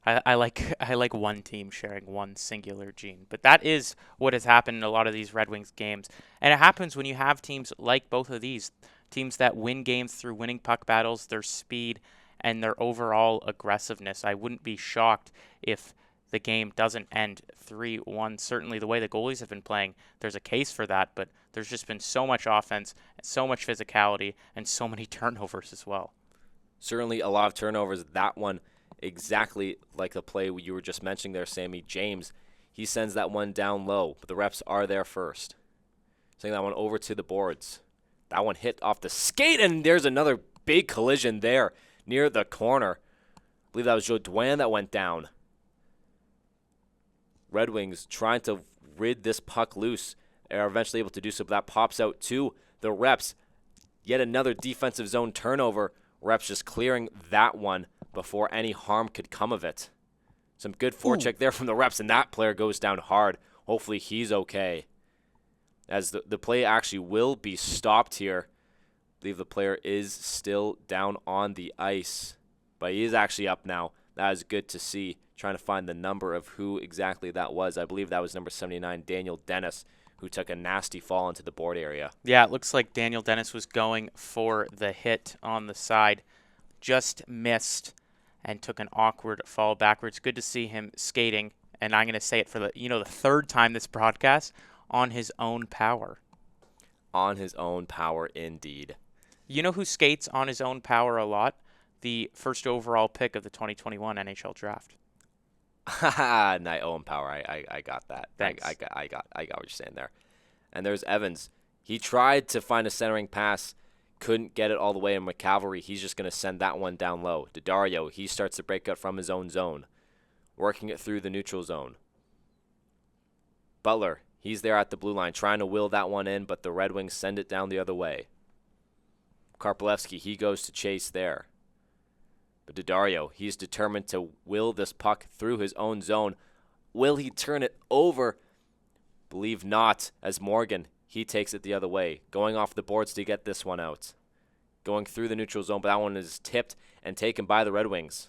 I like one team sharing one singular gene, but that is what has happened in a lot of these Red Wings games, and it happens when you have teams like both of these teams that win games through winning puck battles, their speed, and their overall aggressiveness. I wouldn't be shocked if the game doesn't end 3-1. Certainly the way the goalies have been playing, there's a case for that, but there's just been so much offense, so much physicality, and so many turnovers as well. Certainly a lot of turnovers. That one, exactly like the play you were just mentioning there, Sammy. James, he sends that one down low, but the reps are there first. Sending that one over to the boards. That one hit off the skate, and there's another big collision there near the corner. I believe that was Joe Dwan that went down. Red Wings trying to rid this puck loose. They are eventually able to do so, but that pops out to the reps. Yet another defensive zone turnover. Reps just clearing that one before any harm could come of it. Some good forecheck there from the reps, and that player goes down hard. Hopefully he's okay. As the play actually will be stopped here. I believe the player is still down on the ice, but he is actually up now. That is good to see. Trying to find the number of who exactly that was. I believe that was number 79, Daniel Dennis, who took a nasty fall into the board area. Yeah, it looks like Daniel Dennis was going for the hit on the side. Just missed and took an awkward fall backwards. Good to see him skating, and I'm going to say it for the third time this broadcast, on his own power. On his own power, indeed. You know who skates on his own power a lot? The first overall pick of the 2021 NHL draft. Night own power. I got that. Thanks. I got what you're saying there. And there's Evans. He tried to find a centering pass, couldn't get it all the way. And McCavalry, he's just going to send that one down low. Daddario, he starts to break out from his own zone, working it through the neutral zone. Butler, he's there at the blue line, trying to will that one in, but the Red Wings send it down the other way. Karpelewski, he goes to chase there. But Daddario, he's determined to will this puck through his own zone. Will he turn it over? Believe not, as Morgan, he takes it the other way, going off the boards to get this one out. Going through the neutral zone, but that one is tipped and taken by the Red Wings.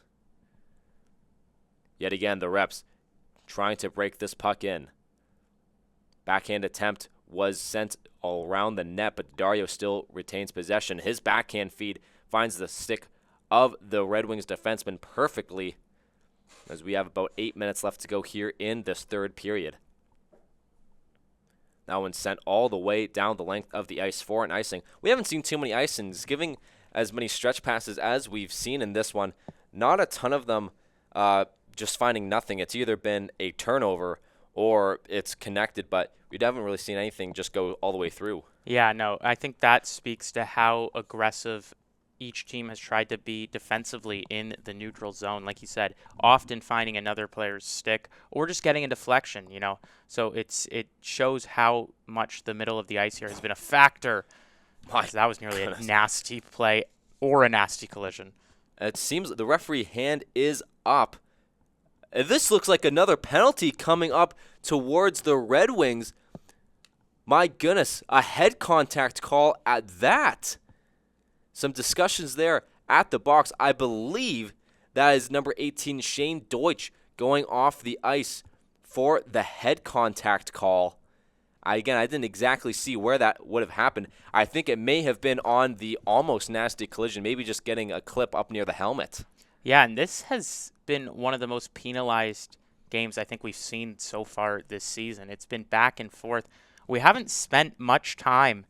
Yet again, the reps trying to break this puck in. Backhand attempt was sent all around the net, but Daddario still retains possession. His backhand feed finds the stick of the Red Wings defenseman perfectly, as we have about 8 minutes left to go here in this third period. That one sent all the way down the length of the ice for an icing. We haven't seen too many icings, giving as many stretch passes as we've seen in this one. Not a ton of them just finding nothing. It's either been a turnover or it's connected, but we haven't really seen anything just go all the way through. Yeah, no, I think that speaks to how aggressive each team has tried to be defensively in the neutral zone. Like you said, often finding another player's stick or just getting a deflection, So it shows how much the middle of the ice here has been a factor My That was nearly goodness. a nasty play or a nasty collision. It seems the referee hand is up. This looks like another penalty coming up towards the Red Wings. My goodness, a head contact call at that. Some discussions there at the box. I believe that is number 18, Shane Deutsch, going off the ice for the head contact call. I didn't exactly see where that would have happened. I think it may have been on the almost nasty collision, maybe just getting a clip up near the helmet. Yeah, and this has been one of the most penalized games I think we've seen so far this season. It's been back and forth. We haven't spent much time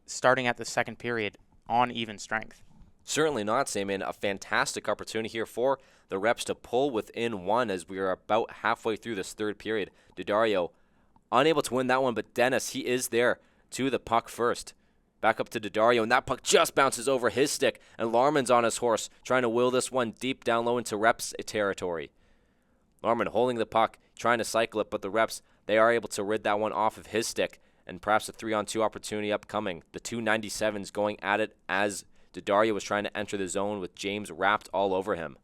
starting at the second period on even strength. Certainly not, Sam. And a fantastic opportunity here for the Reps to pull within one as we are about halfway through this third period. Daddario unable to win that one, but Dennis, he is there to the puck first. Back up to Daddario, and that puck just bounces over his stick, and Larman's on his horse, trying to wheel this one deep down low into Reps territory. Larman holding the puck, trying to cycle it, but the Reps, they are able to rid that one off of his stick, and perhaps a 3-on-2 opportunity upcoming. The 297s going at it as Daddario was trying to enter the zone with James wrapped all over him.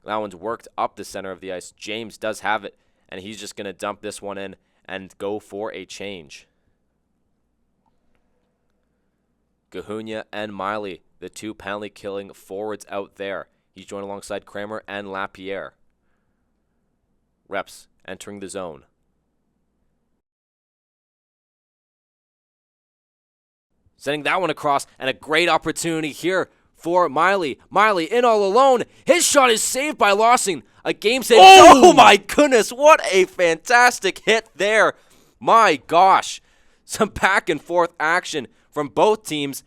That one's worked up the center of the ice. James does have it, and he's just going to dump this one in and go for a change. Gahunia and Miley, the two penalty-killing forwards out there. He's joined alongside Kramer and Lapierre. Reps entering the zone. Sending that one across, and a great opportunity here for Miley. Miley in all alone. His shot is saved by Lawson. A game save. Oh my goodness, what a fantastic hit there. My gosh. Some back and forth action from both teams.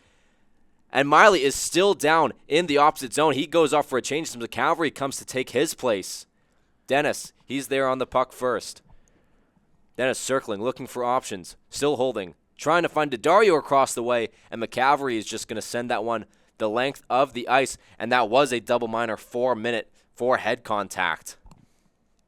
And Miley is still down in the opposite zone. He goes off for a change. The Cavalry comes to take his place. Dennis, he's there on the puck first. Dennis circling, looking for options. Still holding. Trying to find Daddario across the way. And McCavalry is just going to send that one the length of the ice. And that was a double minor 4-minute for head contact.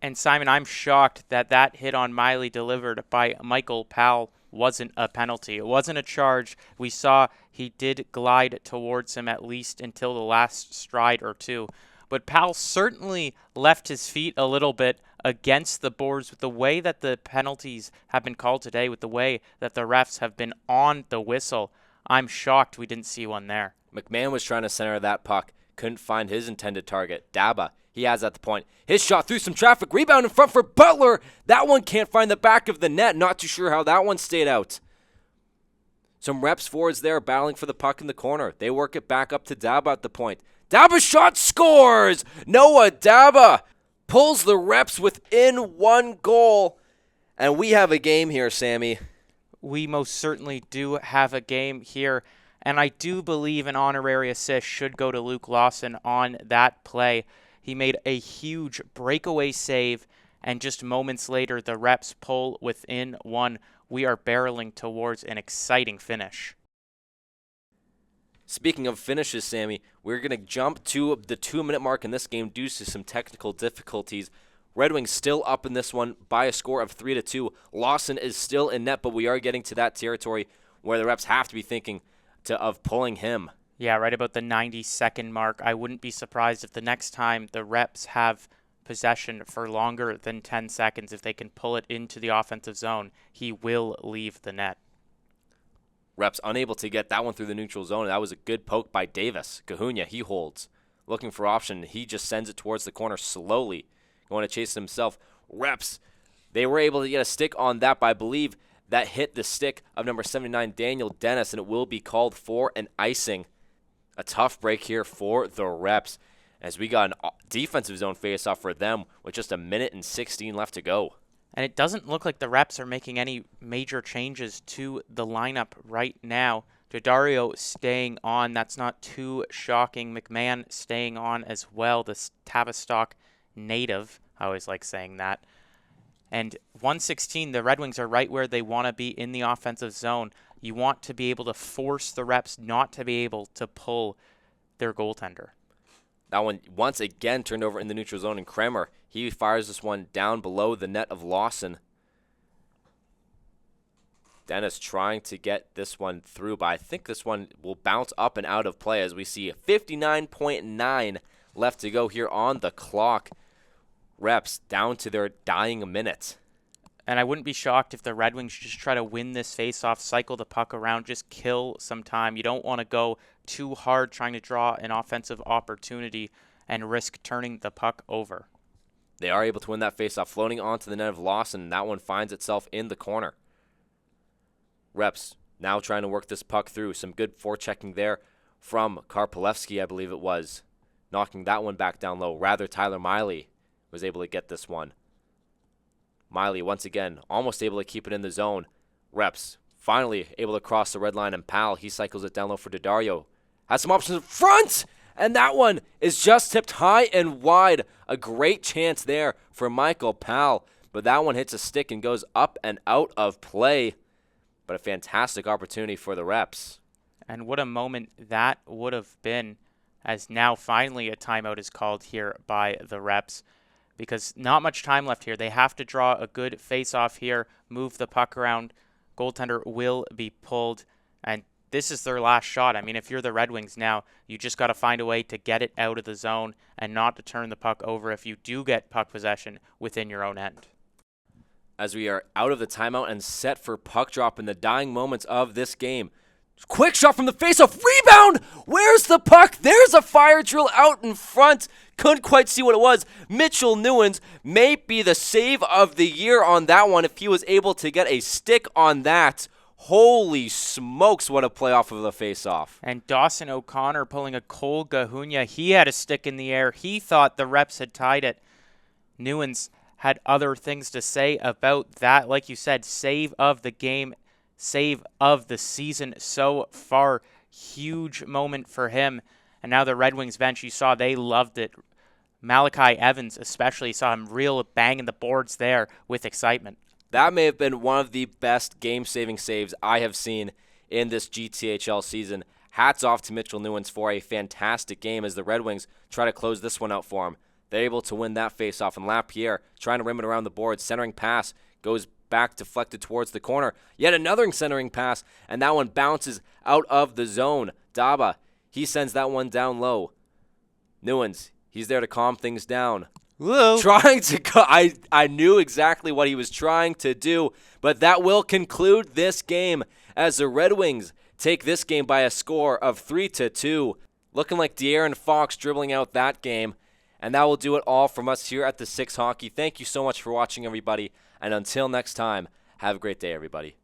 And Simon, I'm shocked that that hit on Miley delivered by Michael Powell wasn't a penalty. It wasn't a charge. We saw he did glide towards him at least until the last stride or two. But Powell certainly left his feet a little bit against the boards with the way that the penalties have been called today, with the way that the refs have been on the whistle. I'm shocked we didn't see one there. McMahon was trying to center that puck. Couldn't find his intended target. Daba, he has at the point. His shot through some traffic. Rebound in front for Butler. That one can't find the back of the net. Not too sure how that one stayed out. Some Reps forwards there battling for the puck in the corner. They work it back up to Daba at the point. Daba shot scores! Noah Daba pulls the Reps within one goal. And we have a game here, Sammy. We most certainly do have a game here. And I do believe an honorary assist should go to Luke Lawson on that play. He made a huge breakaway save, and just moments later, the Reps pull within one. We are barreling towards an exciting finish. Speaking of finishes, Sammy, we're going to jump to the 2-minute mark in this game due to some technical difficulties. Red Wings still up in this one by a score of 3-2. Lawson is still in net, but we are getting to that territory where the Reps have to be thinking of pulling him. Yeah, right about the 90-second mark. I wouldn't be surprised if the next time the Reps have possession for longer than 10 seconds, if they can pull it into the offensive zone, he will leave the net. Reps unable to get that one through the neutral zone. That was a good poke by Davis. Gahunia, he holds. Looking for option. He just sends it towards the corner slowly. Going to chase it himself. Reps, they were able to get a stick on that, but I believe that hit the stick of number 79, Daniel Dennis, and it will be called for an icing. A tough break here for the Reps as we got a defensive zone faceoff for them with just 1:16 left to go. And it doesn't look like the Reps are making any major changes to the lineup right now. Daddario staying on. That's not too shocking. McMahon staying on as well. The Tavistock native. I always like saying that. And 1:16, the Red Wings are right where they want to be in the offensive zone. You want to be able to force the Reps not to be able to pull their goaltender. That one once again turned over in the neutral zone, and Kramer, he fires this one down below the net of Lawson. Dennis trying to get this one through, but I think this one will bounce up and out of play as we see 59.9 left to go here on the clock. Reps down to their dying minute. And I wouldn't be shocked if the Red Wings just try to win this faceoff, cycle the puck around, just kill some time. You don't want to go too hard trying to draw an offensive opportunity and risk turning the puck over. They are able to win that faceoff, floating onto the net of Lawson, and that one finds itself in the corner. Reps now trying to work this puck through. Some good forechecking there from Karpalevsky, I believe it was. Knocking that one back down low. Rather, Tyler Miley was able to get this one. Miley, once again, almost able to keep it in the zone. Reps finally able to cross the red line, and Powell, he cycles it down low for Daddario. Has some options in front, and that one is just tipped high and wide. A great chance there for Michael Powell, but that one hits a stick and goes up and out of play. But a fantastic opportunity for the Reps. And what a moment that would have been, as now finally a timeout is called here by the Reps, because not much time left here. They have to draw a good face-off here, move the puck around. Goaltender will be pulled, and this is their last shot. I mean, if you're the Red Wings now, you just got to find a way to get it out of the zone and not to turn the puck over if you do get puck possession within your own end. As we are out of the timeout and set for puck drop in the dying moments of this game. Quick shot from the faceoff. Rebound! Where's the puck? There's a fire drill out in front. Couldn't quite see what it was. Mitchell Newens may be the save of the year on that one if he was able to get a stick on that. Holy smokes, what a play off of the faceoff. And Dawson O'Connor pulling a Cole Gahunya. He had a stick in the air. He thought the Reps had tied it. Newens had other things to say about that. Like you said, save of the game, save of the season so far. Huge moment for him. And now the Red Wings bench, you saw they loved it. Malachi Evans especially saw him real banging the boards there with excitement. That may have been one of the best game-saving saves I have seen in this GTHL season. Hats off to Mitchell Newens for a fantastic game as the Red Wings try to close this one out for him. They're able to win that faceoff, and Lapierre trying to rim it around the board. Centering pass goes back deflected towards the corner. Yet another centering pass, and that one bounces out of the zone. Daba, he sends that one down low. Newens, he's there to calm things down. Whoa. Trying to I knew exactly what he was trying to do, but that will conclude this game as the Red Wings take this game by a score of 3-2. Looking like De'Aaron Fox dribbling out that game. And that will do it all from us here at the Six Hockey. Thank you so much for watching, everybody. And until next time, have a great day, everybody.